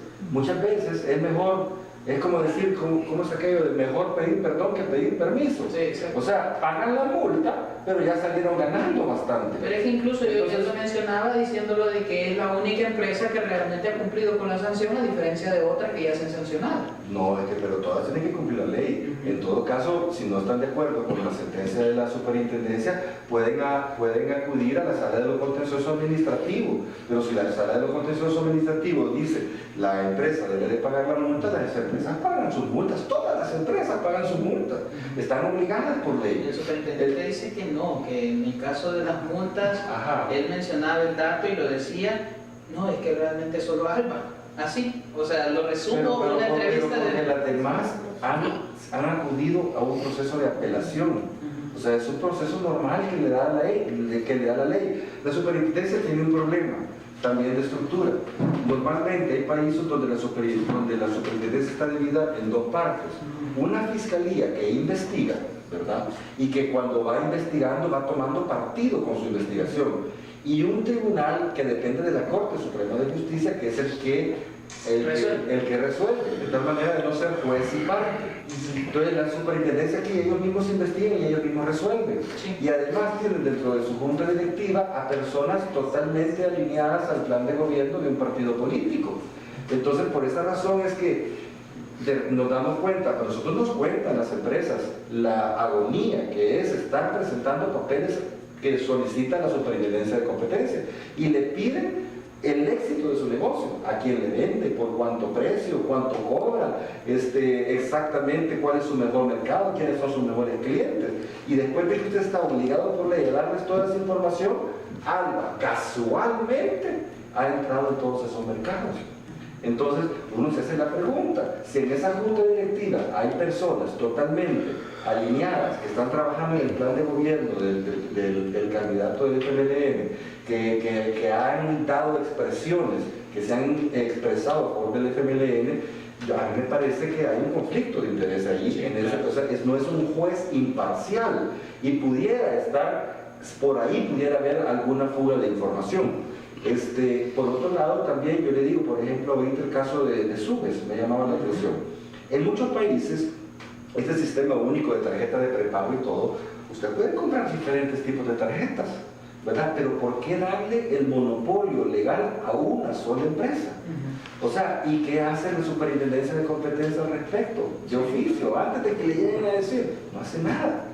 Speaker 2: es mejor, es como decir, ¿cómo es aquello de mejor pedir perdón que pedir permiso? Sí. O sea, pagan la multa, pero ya salieron ganando bastante.
Speaker 1: Pero es que incluso yo lo mencionaba diciéndolo de que es la única empresa que realmente ha cumplido con la sanción, a diferencia de otras que ya se han sancionado.
Speaker 2: No, pero todas tienen que cumplir la ley. En todo caso, si no están de acuerdo con la sentencia de la superintendencia, pueden acudir a la sala de lo contencioso administrativo. Pero si la sala de lo contencioso administrativo dice la empresa debe de pagar la multa, las empresas pagan sus multas. Todas las empresas pagan sus multas. Están obligadas por ley.
Speaker 1: El superintendente dice que no, que en el caso de las multas, él mencionaba el dato y lo decía, no, es que realmente solo Alba. Así, o sea, lo resumo en una entrevista
Speaker 2: de... Las demás han acudido a un proceso de apelación. O sea, es un proceso normal que le da la ley. La superintendencia tiene un problema también de estructura. Normalmente hay países donde la superintendencia está dividida en dos partes. Una fiscalía que investiga, ¿verdad? Y que cuando va investigando va tomando partido con su investigación. Y un tribunal que depende de la Corte Suprema de Justicia, que es el que resuelve, de tal manera de no ser juez y parte. Entonces la superintendencia aquí ellos mismos investigan y ellos mismos resuelven. Sí. Y además tienen dentro de su junta directiva a personas totalmente alineadas al plan de gobierno de un partido político. Entonces, por esa razón es que nos damos cuenta, a nosotros nos cuentan las empresas la agonía que es estar presentando papeles que solicitan la Superintendencia de Competencia y le piden el éxito de su negocio, a quién le vende, por cuánto precio, cuánto cobra, exactamente cuál es su mejor mercado, quiénes son sus mejores clientes. Y después de que usted está obligado por ley a darles toda esa información, ALBA casualmente ha entrado en todos esos mercados. Entonces uno se hace la pregunta, si en esa junta directiva hay personas totalmente alineadas que están trabajando en el plan de gobierno del candidato del FMLN, que han dado expresiones, que se han expresado a favor del FMLN, a mí me parece que hay un conflicto de interés ahí, sí, claro. O sea, no es un juez imparcial y pudiera estar, por ahí pudiera haber alguna fuga de información. Por otro lado, también yo le digo, por ejemplo, ahorita el caso de Subes, me llamaba la atención. En muchos países, este sistema único de tarjeta de prepago y todo, usted puede comprar diferentes tipos de tarjetas, ¿verdad? Pero ¿por qué darle el monopolio legal a una sola empresa? O sea, ¿y qué hace la Superintendencia de Competencia al respecto? De oficio, antes de que le lleguen a decir, no hace nada.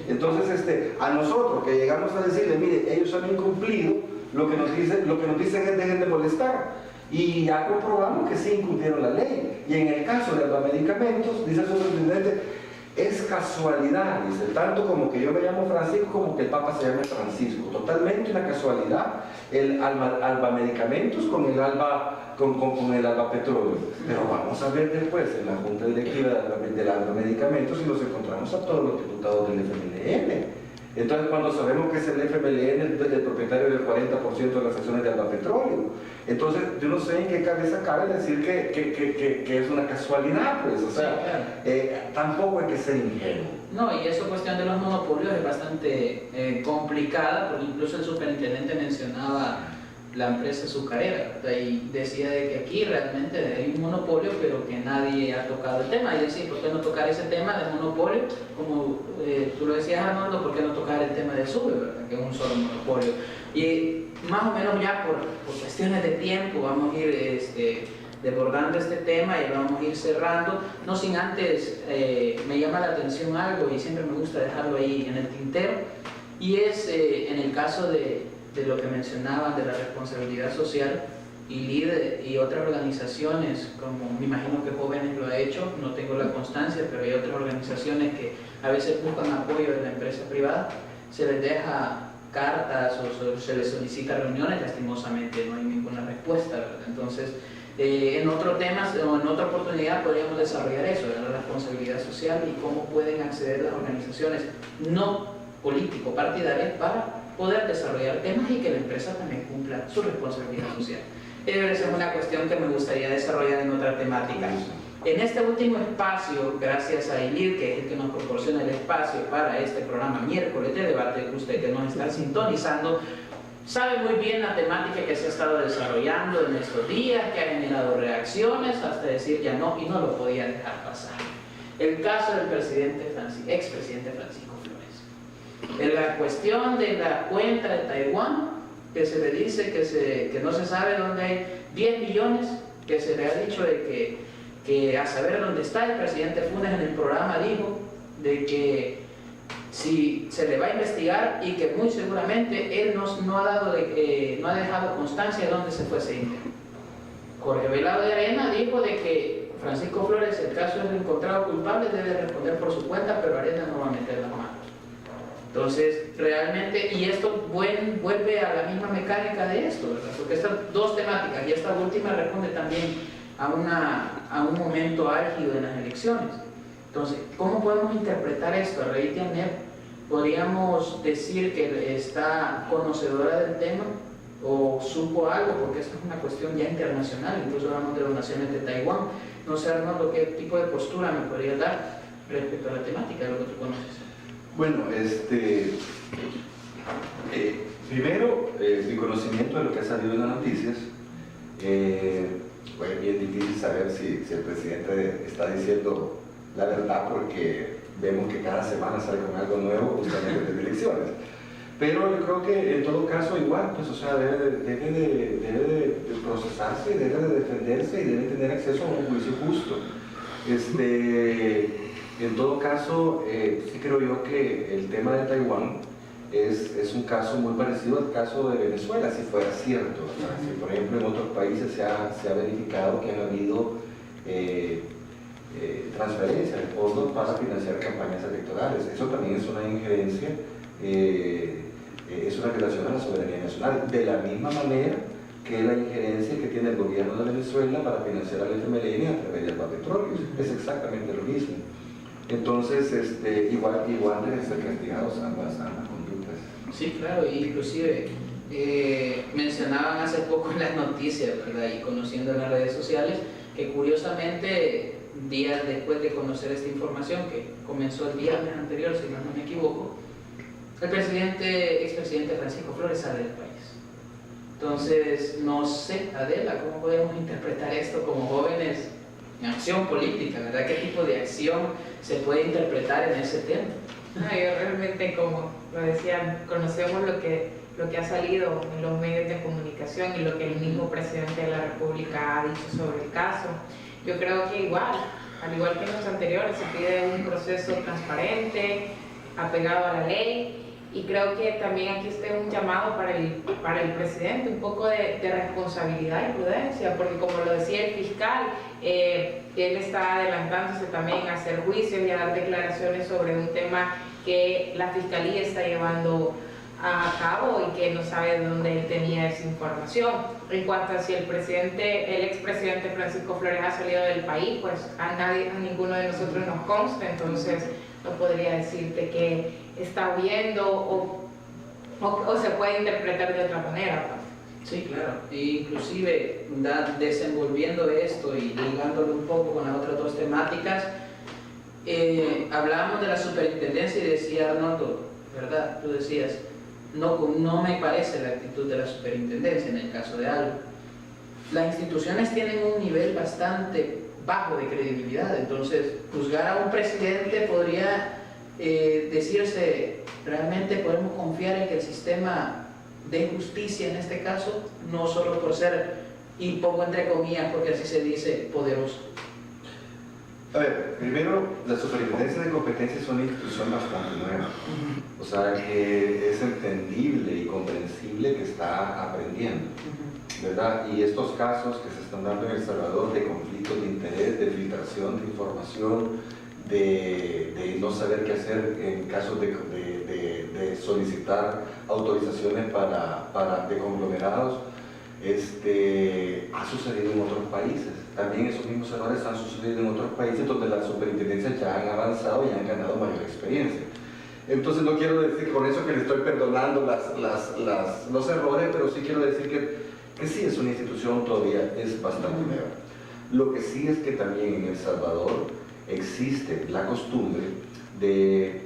Speaker 2: Entonces, a nosotros que llegamos a decirle, mire, ellos han incumplido, lo que nos dicen es dejen de molestar. Y ya comprobamos que sí incumplieron la ley. Y en el caso de los medicamentos, dice el superintendente, es casualidad, dice, tanto como que yo me llamo Francisco como que el Papa se llame Francisco. Totalmente una casualidad. El Alba Medicamentos con el Alba Petróleo. Pero vamos a ver después en la Junta Directiva del Alba Medicamentos y nos encontramos a todos los diputados del FMLN. Entonces, cuando sabemos que es el FMLN el propietario del 40% de las acciones de Alba Petróleo, entonces yo no sé en qué cabeza cabe decir que es una casualidad, pues, o sea, tampoco hay que ser ingenuo.
Speaker 1: No, y esa cuestión de los monopolios es bastante complicada, porque incluso el superintendente mencionaba la empresa azucarera, y decía de que aquí realmente hay un monopolio, pero que nadie ha tocado el tema. Y decía, ¿por qué no tocar ese tema del monopolio? Como tú lo decías, Armando, ¿por qué no tocar el tema de SUBE, verdad? Que es un solo monopolio? Y más o menos ya por cuestiones de tiempo vamos a ir desbordando este tema y vamos a ir cerrando, no sin antes me llama la atención algo y siempre me gusta dejarlo ahí en el tintero, y es en el caso de lo que mencionaban de la responsabilidad social, y LIDE y otras organizaciones, como me imagino que Jóvenes lo ha hecho, no tengo la constancia, pero hay otras organizaciones que a veces buscan apoyo de la empresa privada, se les deja cartas o se les solicita reuniones, lastimosamente no hay ninguna respuesta, ¿verdad? Entonces, en otro tema o en otra oportunidad podríamos desarrollar eso, la responsabilidad social y cómo pueden acceder las organizaciones no político-partidarias para poder desarrollar temas y que la empresa también cumpla su responsabilidad social. Esa es una cuestión que me gustaría desarrollar en otra temática. En este último espacio, gracias a ILIR, que es el que nos proporciona el espacio para este programa miércoles de debate, usted que nos está sintonizando, sabe muy bien la temática que se ha estado desarrollando en estos días, que ha generado reacciones, hasta decir ya no, y no lo podía dejar pasar. El caso del expresidente Francisco Flores. En la cuestión de la cuenta de Taiwán, que se le dice que no se sabe dónde hay 10 millones, que se le ha dicho de que a saber dónde está. El presidente Funes en el programa dijo de que si se le va a investigar y que muy seguramente él no ha dejado constancia de dónde se fue ese dinero. Jorge Velado de Arena dijo de que Francisco Flores, el caso es encontrado culpable, debe responder por su cuenta, pero Arena no va a meter las manos. Entonces, realmente, y esto vuelve a la misma mecánica de esto, ¿verdad? Porque estas dos temáticas, y esta última responde también a un momento álgido en las elecciones. Entonces, ¿cómo podemos interpretar esto? A raíz de ANEP, ¿podríamos decir que está conocedora del tema o supo algo? Porque esto es una cuestión ya internacional, incluso hablamos de las naciones de Taiwán. No sé, Arnoldo, ¿qué tipo de postura me podrías dar respecto a la temática de lo que tú conoces?
Speaker 2: Bueno, primero, mi conocimiento de lo que ha salido en las noticias, fue bien difícil saber si el presidente está diciendo la verdad, porque vemos que cada semana sale con algo nuevo justamente de elecciones. Pero yo creo que en todo caso igual, pues, o sea, debe de procesarse, debe de defenderse y debe tener acceso a un juicio justo. En todo caso, sí creo yo que el tema de Taiwán es un caso muy parecido al caso de Venezuela, si fuera cierto, ¿verdad? Si, por ejemplo, en otros países se ha verificado que han habido transferencias de fondos para financiar campañas electorales. Eso también es una injerencia, es una violación a la soberanía nacional, de la misma manera que la injerencia que tiene el gobierno de Venezuela para financiar al FMLN a través del petróleo. Es exactamente lo mismo. Entonces, igual deben ser castigados ambas conductas.
Speaker 1: Sí, claro, y inclusive mencionaban hace poco en las noticias, ¿verdad? Y conociendo en las redes sociales, que curiosamente, días después de conocer esta información, que comenzó el viernes anterior, si no me equivoco, el expresidente Francisco Flores sale del país. Entonces, no sé, Adela, ¿cómo podemos interpretar esto como jóvenes en acción política, ¿verdad? ¿Qué tipo de acción se puede interpretar en ese tema?
Speaker 3: Yo realmente, como lo decían, conocemos lo que ha salido en los medios de comunicación y lo que el mismo presidente de la República ha dicho sobre el caso. Yo creo que al igual que en los anteriores, se pide un proceso transparente, apegado a la ley, y creo que también aquí está un llamado para el presidente, un poco de responsabilidad y prudencia, porque como lo decía el fiscal, él está adelantándose también a hacer juicios y a dar declaraciones sobre un tema que la fiscalía está llevando a cabo y que no sabe de dónde él tenía esa información. En cuanto a si el expresidente Francisco Flores ha salido del país, pues a ninguno de nosotros nos consta, entonces no podría decirte que está huyendo o se puede interpretar de otra manera, pues.
Speaker 1: Sí, claro. Inclusive, desenvolviendo esto y ligándolo un poco con las otras dos temáticas, hablábamos de la superintendencia y decía Arnoldo, ¿verdad? Tú decías, no me parece la actitud de la superintendencia en el caso de algo. Las instituciones tienen un nivel bastante bajo de credibilidad, entonces juzgar a un presidente podría decirse, realmente podemos confiar en que el sistema de justicia en este caso, no solo por ser, y pongo entre comillas porque así se dice, poderoso.
Speaker 2: A ver, primero, la superintendencia de competencia es una institución bastante nueva, o sea que es entendible y comprensible que está aprendiendo, ¿verdad? Y estos casos que se están dando en El Salvador de conflictos de interés, de filtración de información, de no saber qué hacer en casos de solicitar autorizaciones de conglomerados, ha sucedido en otros países. También esos mismos errores han sucedido en otros países donde las superintendencias ya han avanzado y han ganado mayor experiencia. Entonces no quiero decir con eso que le estoy perdonando los errores, pero sí quiero decir que sí es una institución todavía, es bastante nueva. Lo que sí es que también en El Salvador existe la costumbre de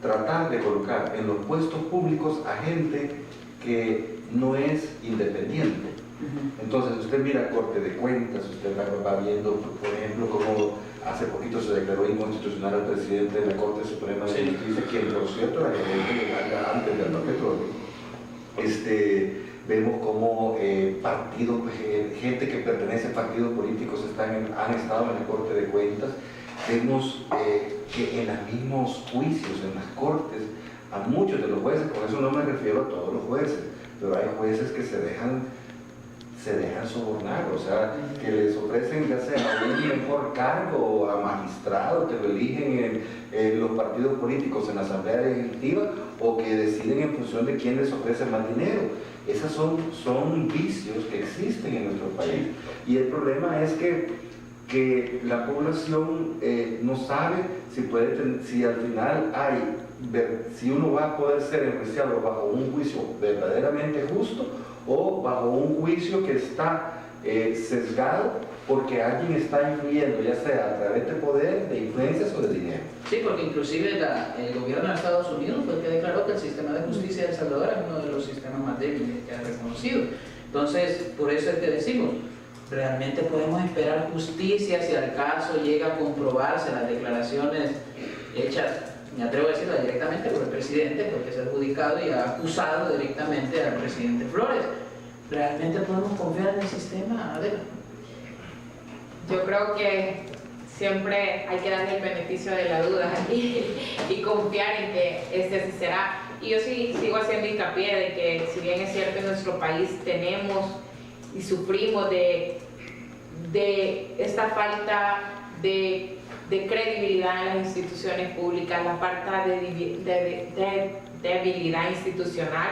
Speaker 2: tratar de colocar en los puestos públicos a gente que no es independiente. Entonces usted mira Corte de Cuentas, usted va viendo, por ejemplo, cómo hace poquito se declaró inconstitucional al presidente de la Corte Suprema de Justicia, quien por cierto era gerente legal antes del petróleo. Vemos cómo gente que pertenece a partidos políticos han estado en la Corte de Cuentas. Vemos que en los mismos juicios, en las cortes, a muchos de los jueces, con eso no me refiero a todos los jueces, pero hay jueces que se dejan sobornar, o sea, que les ofrecen ya sea un mejor cargo o a magistrado que lo eligen en los partidos políticos en la Asamblea Legislativa, o que deciden en función de quién les ofrece más dinero. Esos son vicios que existen en nuestro país, y el problema es que la población no sabe si al final si uno va a poder ser enjuiciado bajo un juicio verdaderamente justo o bajo un juicio que está sesgado porque alguien está influyendo, ya sea a través de poder, de influencias o de dinero.
Speaker 1: Sí, porque inclusive el gobierno de Estados Unidos fue el que declaró que el sistema de justicia de El Salvador es uno de los sistemas más débiles que ha reconocido. Entonces, por eso es que decimos, ¿realmente podemos esperar justicia si al caso llega a comprobarse las declaraciones hechas me atrevo a decirlo directamente por el presidente, porque es adjudicado y ha acusado directamente al presidente Flores. ¿Realmente podemos confiar en el sistema, Adela?
Speaker 3: Yo creo que siempre hay que darle el beneficio de la duda y confiar en que así será. Y yo sí sigo haciendo hincapié de que, si bien es cierto, en nuestro país tenemos y sufrimos de esta falta de credibilidad en las instituciones públicas, la falta de debilidad institucional,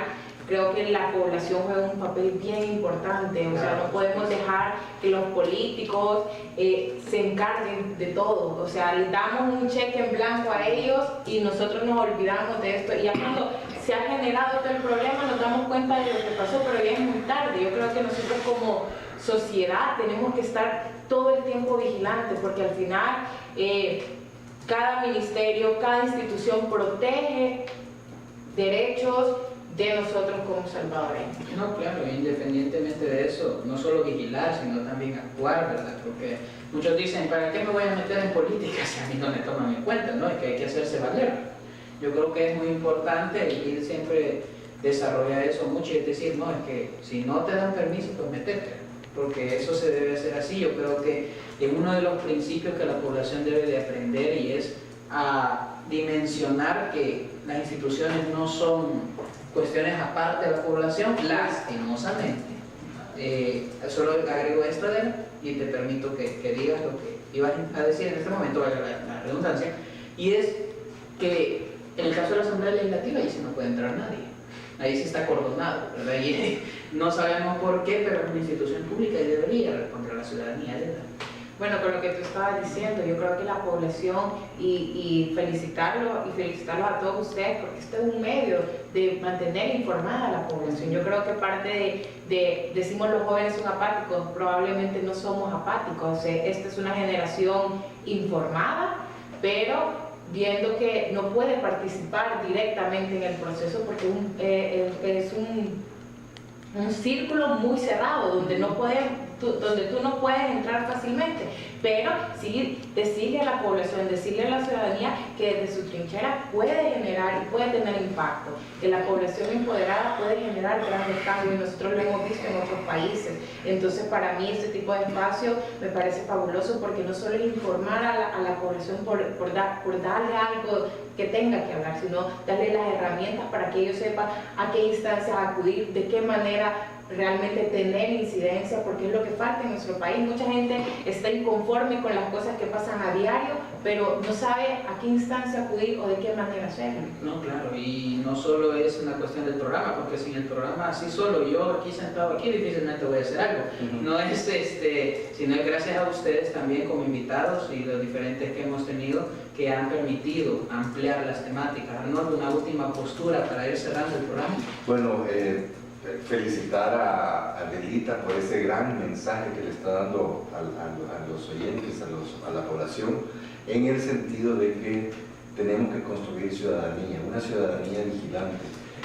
Speaker 3: creo que la población juega un papel bien importante. O sea, no podemos dejar que los políticos se encarguen de todo. O sea, les damos un cheque en blanco a ellos y nosotros nos olvidamos de esto. Y ya cuando se ha generado todo el problema nos damos cuenta de lo que pasó, pero ya es muy tarde. Yo creo que nosotros como sociedad tenemos que estar todo el tiempo vigilantes, porque al final cada ministerio, cada institución protege derechos de nosotros como salvadoreños.
Speaker 1: No, claro, independientemente de eso, no solo vigilar, sino también actuar, ¿verdad? Porque muchos dicen, ¿para qué me voy a meter en política si a mí no me toman en cuenta? ¿No? Es que hay que hacerse valer. Yo creo que es muy importante, y él siempre desarrolla eso mucho, y es decir, no, es que si no te dan permiso, pues metete, porque eso se debe hacer así. Yo creo que es uno de los principios que la población debe de aprender, y es a dimensionar que las instituciones no son cuestiones aparte de la población, lastimosamente. Solo agrego esto, Adela, y te permito que digas lo que ibas a decir en este momento, valga la redundancia, y es que en el caso de la Asamblea Legislativa ahí sí no puede entrar nadie, ahí sí está acordonado, ¿verdad? Y no sabemos por qué, pero es una institución pública y debería responder a la ciudadanía, ¿verdad?
Speaker 3: Bueno, con lo que tú estabas diciendo, yo creo que la población, y felicitarlos a todos ustedes, porque este es un medio de mantener informada a la población. Yo creo que parte decimos los jóvenes son apáticos, probablemente no somos apáticos. Esta es una generación informada, pero viendo que no puede participar directamente en el proceso, porque es un círculo muy cerrado donde donde tú no puedes entrar fácilmente, pero sí decirle a la población, decirle a la ciudadanía que desde su trinchera puede generar y puede tener impacto, que la población empoderada puede generar grandes cambios, y nosotros lo hemos visto en otros países. Entonces, para mí este tipo de espacio me parece fabuloso, porque no solo es informar a la población por darle algo que tenga que hablar, sino darle las herramientas para que ellos sepan a qué instancias acudir, de qué manera realmente tener incidencia, porque es lo que falta en nuestro país. Mucha gente está inconforme con las cosas que pasan a diario, pero no sabe a qué instancia acudir o de qué manera hacerlo.
Speaker 1: No, claro, y no solo es una cuestión del programa, porque sin el programa así solo, yo aquí sentado aquí, difícilmente voy a hacer algo. No es sino es gracias a ustedes también como invitados y los diferentes que hemos tenido, que han permitido ampliar las temáticas. Arnoldo, una última postura para ir cerrando el programa.
Speaker 2: Bueno, felicitar a Adelita por ese gran mensaje que le está dando a los oyentes, a la población, en el sentido de que tenemos que construir ciudadanía, una ciudadanía vigilante.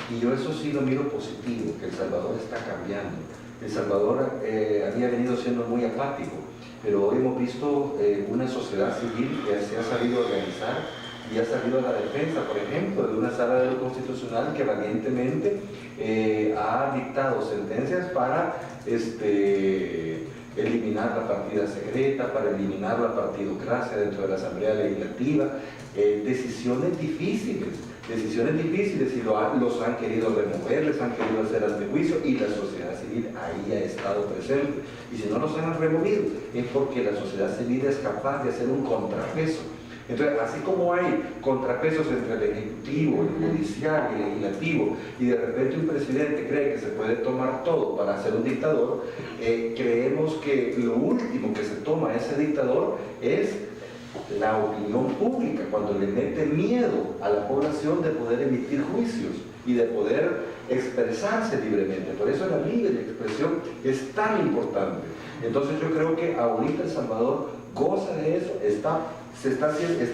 Speaker 2: Y yo eso sí lo miro positivo, que El Salvador está cambiando. El Salvador había venido siendo muy apático, pero hoy hemos visto una sociedad civil que se ha sabido organizar y ha salido a la defensa, por ejemplo, de una sala de lo constitucional que valientemente ha dictado sentencias para eliminar la partida secreta, para eliminar la partidocracia dentro de la Asamblea Legislativa, decisiones difíciles, y los han querido remover, les han querido hacer antejuicio, y la sociedad civil ahí ha estado presente. Y si no los han removido, es porque la sociedad civil es capaz de hacer un contrapeso. Entonces, así como hay contrapesos entre el Ejecutivo, el Judicial y el Legislativo, y de repente un presidente cree que se puede tomar todo para ser un dictador, creemos que lo último que se toma ese dictador es la opinión pública, cuando le mete miedo a la población de poder emitir juicios y de poder expresarse libremente. Por eso la libre expresión es tan importante. Entonces yo creo que ahorita El Salvador goza de eso, está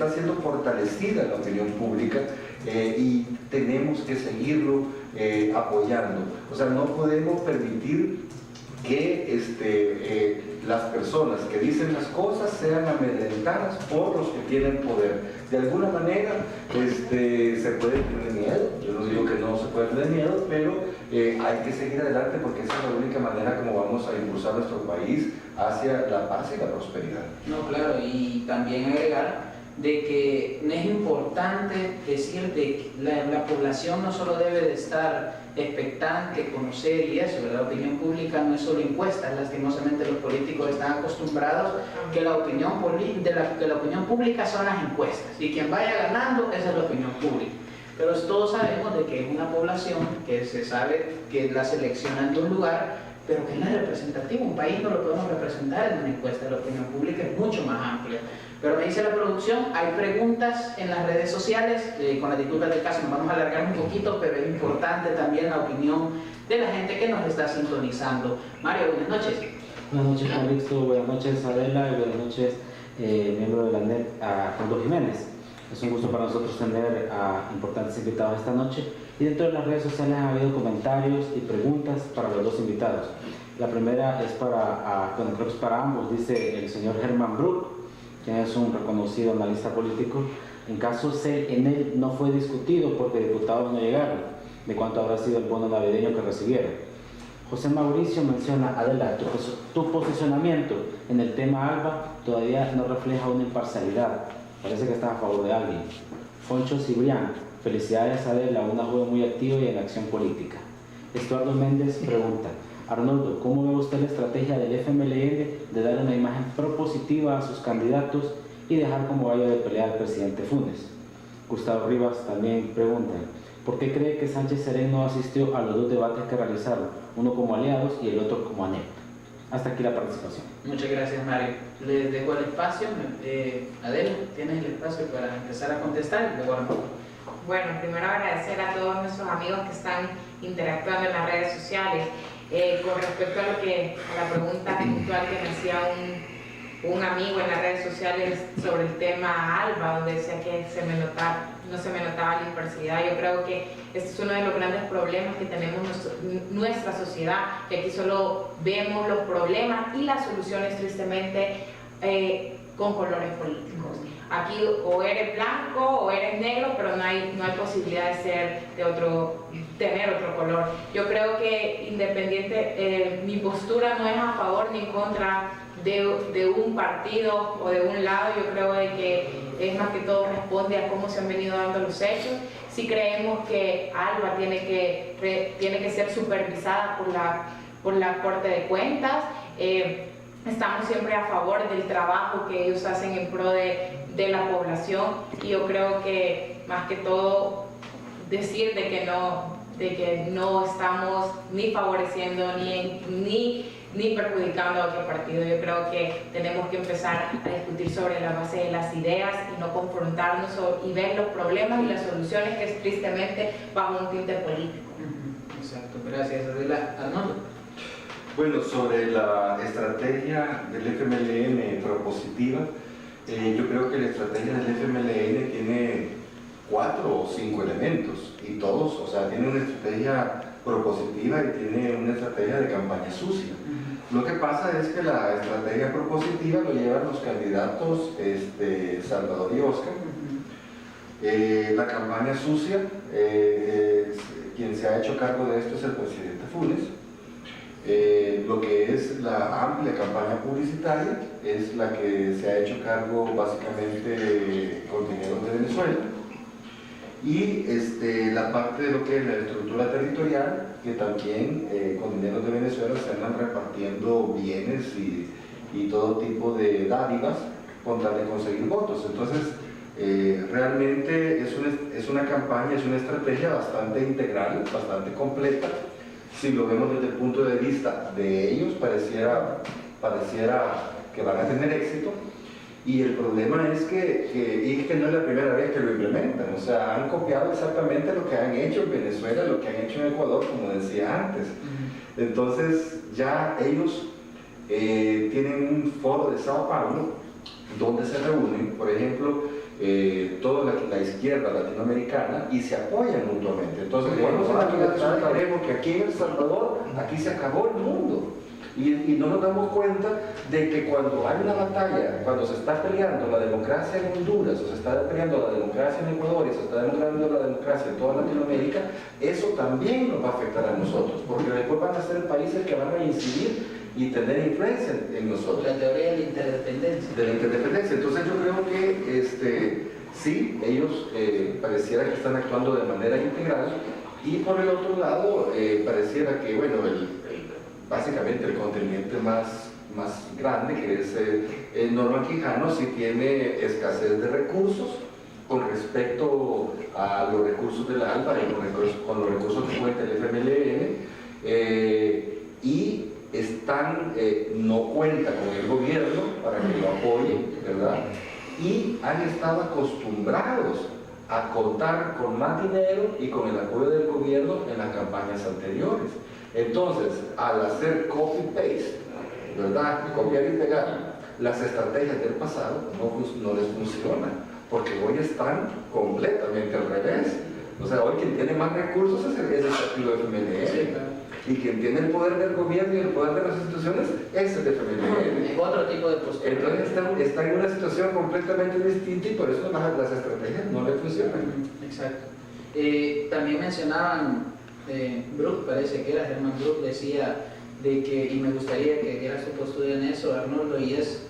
Speaker 2: siendo fortalecida la opinión pública, y tenemos que seguirlo apoyando. O sea, no podemos permitir que las personas que dicen las cosas sean amedrentadas por los que tienen poder. De alguna manera se puede tener miedo, yo no digo que no se puede tener miedo, pero hay que seguir adelante porque esa es la única manera como vamos a impulsar nuestro país hacia la paz y la prosperidad.
Speaker 1: No, claro, y también agregar de que es importante decir de que la población no solo debe de estar expectante, conocer y eso, ¿verdad? La opinión pública no es solo encuestas, lastimosamente los políticos están acostumbrados que la opinión pública son las encuestas y quien vaya ganando esa es la opinión pública. Pero todos sabemos de que es una población que se sabe que la seleccionan de un lugar, pero que no es representativo. Un país no lo podemos representar en una encuesta, la opinión pública es mucho más amplia. Pero me dice la producción, hay preguntas en las redes sociales, con las disculpas del caso nos vamos a alargar un poquito, pero es importante también la opinión de la gente que nos está sintonizando. Mario, buenas noches.
Speaker 4: Buenas noches, Calixto, buenas noches, Adela, y buenas noches, miembro de la NET, Juan Jiménez. Es un gusto para nosotros tener a importantes invitados esta noche, y dentro de las redes sociales ha habido comentarios y preguntas para los dos invitados. La primera es creo que es para ambos, dice el señor Germán Brook, quien es un reconocido analista político. En caso en él no fue discutido porque diputados no llegaron, de cuánto habrá sido el bono navideño que recibieron. José Mauricio menciona, Adela, tu posicionamiento en el tema ALBA todavía no refleja una imparcialidad, parece que estás a favor de alguien. Foncho Cibrián, felicidades Adela, una joven muy activa y en acción política. Estuardo Méndez pregunta, Arnoldo, ¿cómo ve usted la estrategia del FMLN de dar una imagen propositiva a sus candidatos y dejar como gallo de pelea al presidente Funes? Gustavo Rivas también pregunta, ¿por qué cree que Sánchez Serén no asistió a los dos debates que realizaron, uno como aliados y el otro como ANEP? Hasta aquí la participación.
Speaker 1: Muchas gracias, Mario. Les dejo el espacio. Adela, tienes el espacio para empezar a contestar y luego Arnoldo.
Speaker 3: Bueno, primero agradecer a todos nuestros amigos que están interactuando en las redes sociales. Con respecto a la pregunta puntual que me hacía un amigo en las redes sociales sobre el tema ALBA, donde decía que no se me notaba la imparcialidad, yo creo que este es uno de los grandes problemas que tenemos nuestra sociedad, que aquí solo vemos los problemas y las soluciones tristemente con colores políticos. Aquí o eres blanco o eres negro, pero no hay posibilidad de tener otro color. Yo creo que independiente, mi postura no es a favor ni en contra de un partido o de un lado. Yo creo de que es más que todo responde a cómo se han venido dando los hechos. Si creemos que ALBA tiene que ser supervisada por la Corte de Cuentas, estamos siempre a favor del trabajo que ellos hacen en pro de la población, y yo creo que más que todo decir de que no estamos ni favoreciendo ni perjudicando a otro partido. Yo creo que tenemos que empezar a discutir sobre la base de las ideas y no confrontarnos y ver los problemas y las soluciones, que es tristemente bajo un tinte político.
Speaker 1: Exacto, gracias, Adela. Arnoldo.
Speaker 2: Bueno, sobre la estrategia del FMLN propositiva, yo creo que la estrategia del FMLN tiene 4 o 5 elementos, y todos, o sea, tiene una estrategia propositiva y tiene una estrategia de campaña sucia. Lo que pasa es que la estrategia propositiva lo llevan los candidatos Salvador y Oscar. La campaña sucia, quien se ha hecho cargo de esto es el presidente Funes. Lo que es la amplia campaña publicitaria es la que se ha hecho cargo básicamente con dinero de Venezuela, y la parte de lo que es la estructura territorial, que también con dinero de Venezuela se andan repartiendo bienes y todo tipo de dádivas con tal de conseguir votos. Entonces realmente es una campaña, es una estrategia bastante integral, bastante completa. Si lo vemos desde el punto de vista de ellos, pareciera que van a tener éxito, y el problema es que no es la primera vez que lo implementan. O sea, han copiado exactamente lo que han hecho en Venezuela, lo que han hecho en Ecuador, como decía antes. Entonces ya ellos tienen un foro de Sao Paulo donde se reúnen, por ejemplo, toda la izquierda latinoamericana, y se apoyan mutuamente. Entonces, cuando se la libertad, sabemos que aquí en El Salvador, aquí se acabó el mundo. Y no nos damos cuenta de que cuando hay una batalla, cuando se está peleando la democracia en Honduras, o se está peleando la democracia en Ecuador, y se está peleando la democracia en toda Latinoamérica, eso también nos va a afectar a nosotros, porque después van a ser países que van a incidir y tener influencia en nosotros.
Speaker 1: La teoría de la interdependencia.
Speaker 2: De la interdependencia. Entonces yo creo que sí, ellos pareciera que están actuando de manera integral, y por el otro lado pareciera que, bueno, básicamente el contendiente más grande, que es Norman Quijano, sí tiene escasez de recursos con respecto a los recursos del ALBA y con los recursos que cuenta el FMLN, y no cuenta con el gobierno para que lo apoye, ¿verdad? Y han estado acostumbrados a contar con más dinero y con el apoyo del gobierno en las campañas anteriores. Entonces, al hacer copy-paste, ¿verdad? Copiar y pegar, las estrategias del pasado no les funcionan, porque hoy están completamente al revés. O sea, hoy quien tiene más recursos es el partido FMLN.
Speaker 1: Sí, claro.
Speaker 2: Y quien tiene el poder del gobierno y el poder de las instituciones es el FMLN.
Speaker 1: Es otro tipo de postura.
Speaker 2: Entonces está en una situación completamente distinta, y por eso las estrategias no le funcionan.
Speaker 1: Exacto. También mencionaban, Brook, parece que era Germán Brook, decía de que, y me gustaría que diera su postura en eso, Arnoldo, y es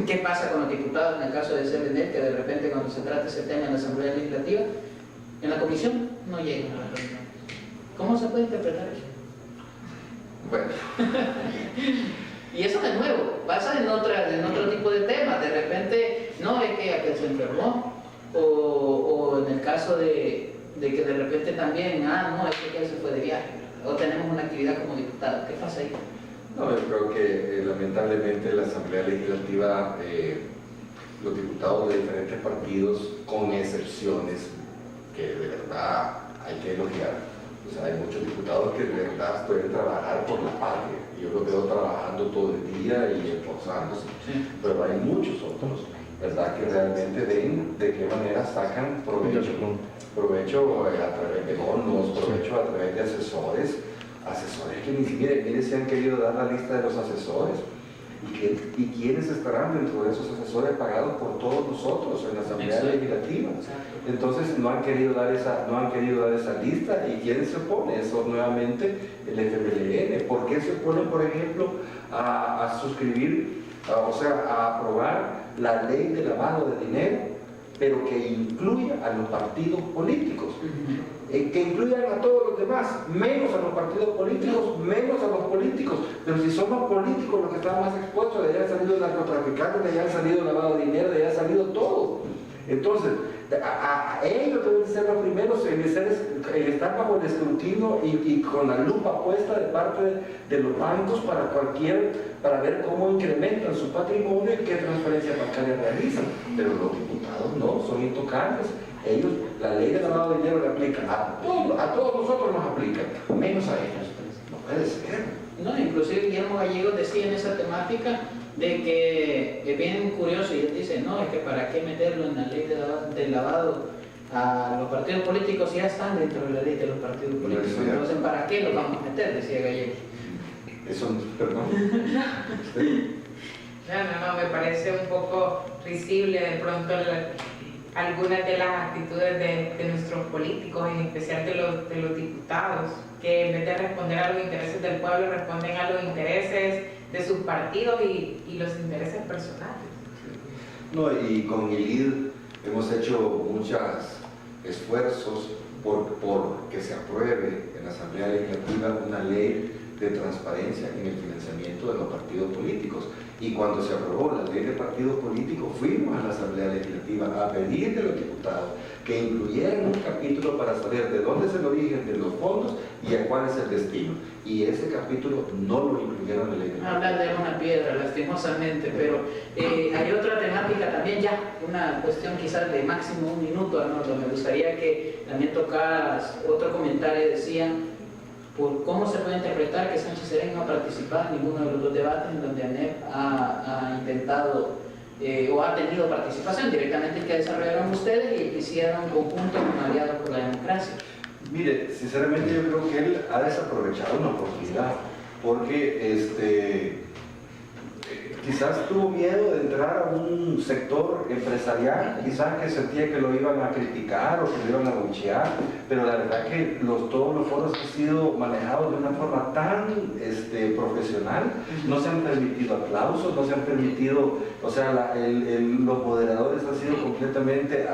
Speaker 1: qué pasa con los diputados en el caso de CNL, que de repente cuando se trata ese tema en la Asamblea Legislativa, en la comisión no llegan a la reunión. ¿Cómo se puede interpretar eso?
Speaker 2: Bueno.
Speaker 1: Y eso de nuevo, pasa en otro tipo de temas. De repente, no es que aquel se enfermó, o en el caso de que de repente también, no, es que aquel se fue de viaje, o tenemos una actividad como diputado. ¿Qué pasa ahí?
Speaker 2: No, yo creo que lamentablemente la Asamblea Legislativa, los diputados de diferentes partidos, con excepciones que de verdad hay que elogiar. O sea, hay muchos diputados que de verdad pueden trabajar por la patria. Yo los veo trabajando todo el día y esforzándose. Sí. Pero hay muchos otros, ¿verdad?, que realmente ven de qué manera sacan provecho a través de bonos, provecho a través de asesores que ni siquiera se han querido dar la lista de los asesores. ¿Y quiénes estarán dentro de esos asesores pagados por todos nosotros en la Asamblea Legislativa? Entonces no han querido dar esa lista. ¿Y quién se opone? Eso nuevamente el FMLN. ¿Por qué se oponen, por ejemplo, a suscribir, a aprobar la ley de lavado de dinero, pero que incluya a los partidos políticos? Que incluyan a todos los demás, menos a los partidos políticos, menos a los políticos. Pero si son los políticos los que están más expuestos, de allá han salido narcotraficantes, de allá han salido lavado de dinero, de allá ha salido todo. Entonces, a ellos deben ser los primeros en estar bajo el escrutinio y con la lupa puesta de parte de los bancos para ver cómo incrementan su patrimonio y qué transferencias bancarias realizan. Pero los diputados no, son intocables. Ellos, la ley de lavado de dinero le aplica a todos nosotros, nos aplica, menos a ellos. No puede ser.
Speaker 1: No, inclusive Guillermo Gallegos decía en esa temática de que es bien curioso, y él dice, no, es que para qué meterlo en la ley de lavado a los partidos políticos, si ya están dentro de la ley de los partidos políticos. Entonces, ¿para qué lo vamos a meter? Decía Gallegos.
Speaker 2: Eso, perdón.
Speaker 3: No, me parece un poco risible de pronto algunas de las actitudes de nuestros políticos, en especial de los diputados, que en vez de responder a los intereses del pueblo, responden a los intereses de sus partidos y los intereses personales.
Speaker 2: No, y con el ID hemos hecho muchos esfuerzos por que se apruebe en la Asamblea Legislativa una ley de transparencia en el financiamiento de los partidos políticos. Y cuando se aprobó la ley de partidos políticos, fuimos a la Asamblea Legislativa a pedir de los diputados que incluyeran un capítulo para saber de dónde es el origen de los fondos y a cuál es el destino. Y ese capítulo no lo incluyeron en la ley de
Speaker 1: hablar de una piedra, lastimosamente, pero hay otra temática también, ya, una cuestión quizás de máximo un minuto, Arnoldo. Me gustaría que también tocaras otro comentario. Decían, por cómo se puede interpretar que Sánchez Serén no ha participado en ninguno de los dos debates en donde ANEP ha intentado o ha tenido participación directamente, que desarrollaron ustedes y que hicieron conjunto con Aliados por la Democracia.
Speaker 2: Mire, sinceramente yo creo que él ha desaprovechado una oportunidad. porque quizás tuvo miedo de entrar a un sector empresarial, quizás que sentía que lo iban a criticar o que lo iban a buchear, pero la verdad que todos los foros han sido manejados de una forma tan profesional, no se han permitido aplausos, no se han permitido, o sea, los moderadores han sido completamente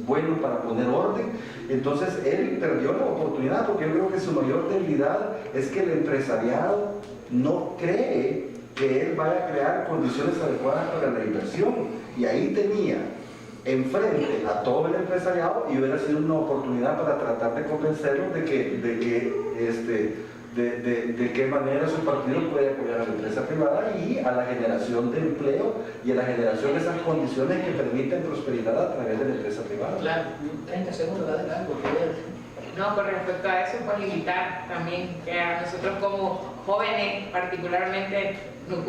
Speaker 2: buenos para poner orden. Entonces él perdió la oportunidad, porque yo creo que su mayor debilidad es que el empresariado no cree que él vaya a crear condiciones adecuadas para la inversión, y ahí tenía enfrente a todo el empresariado y hubiera sido una oportunidad para tratar de convencerlos de qué manera su partido puede apoyar a la empresa privada y a la generación de empleo y a la generación de esas condiciones que permiten prosperidad a través de la empresa privada.
Speaker 1: Claro, 30 segundos, adelante.
Speaker 3: No, con respecto a eso, pues invitar también que a nosotros como jóvenes particularmente nos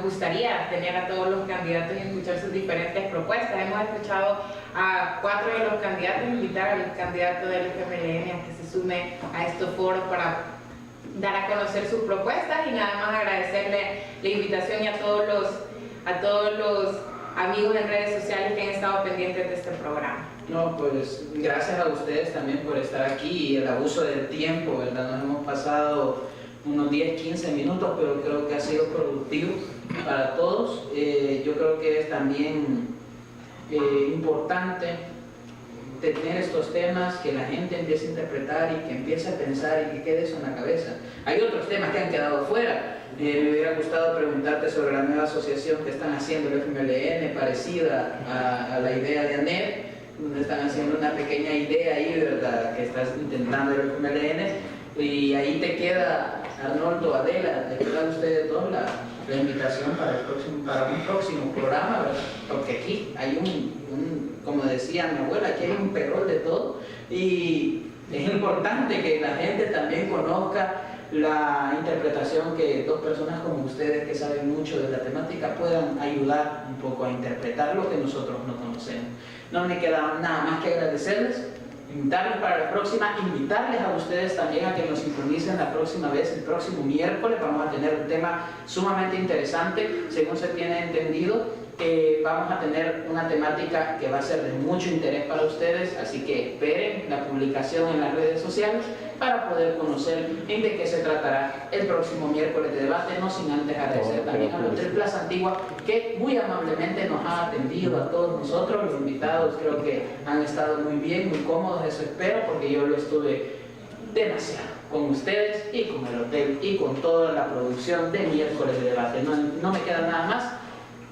Speaker 3: gustaría tener a todos los candidatos y escuchar sus diferentes propuestas. Hemos escuchado a 4 de los candidatos, invitar al candidato del FMLN a que se sume a estos foros para dar a conocer sus propuestas, y nada más agradecerle la invitación y a todos los amigos en redes sociales que han estado pendientes de este programa.
Speaker 1: No, pues gracias a ustedes también por estar aquí y el abuso del tiempo, ¿verdad? Nos hemos pasado unos 10-15 minutos, pero creo que ha sido productivo para todos. Yo creo que es también importante tener estos temas, que la gente empiece a interpretar y que empiece a pensar y que quede eso en la cabeza. Hay otros temas que han quedado fuera. Me hubiera gustado preguntarte sobre la nueva asociación que están haciendo el FMLN, parecida a la idea de ANED, donde están haciendo una pequeña idea ahí, ¿verdad?, que estás intentando el FMLN, y ahí te queda, Arnoldo, Adela, te queda a ustedes dos la invitación para un próximo programa, ¿verdad? Porque aquí hay como decía mi abuela, aquí hay un perol de todo, y es importante que la gente también conozca la interpretación, que dos personas como ustedes que saben mucho de la temática puedan ayudar un poco a interpretar lo que nosotros no conocemos. No me queda nada más que agradecerles, invitarles para la próxima, invitarles a ustedes también a que nos sintonicen la próxima vez, el próximo miércoles. Vamos a tener un tema sumamente interesante, según se tiene entendido. Vamos a tener una temática que va a ser de mucho interés para ustedes, así que esperen la publicación en las redes sociales para poder conocer en de qué se tratará el próximo miércoles de debate, no sin antes agradecer también al Hotel Plaza Antigua, que muy amablemente nos ha atendido a todos nosotros. Los invitados creo que han estado muy bien, muy cómodos, eso espero, porque yo lo estuve demasiado con ustedes y con el hotel y con toda la producción de miércoles de debate. No me queda nada más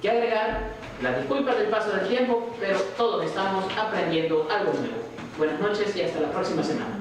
Speaker 1: que agregar las disculpas del paso del tiempo, pero todos estamos aprendiendo algo nuevo. Buenas noches y hasta la próxima semana.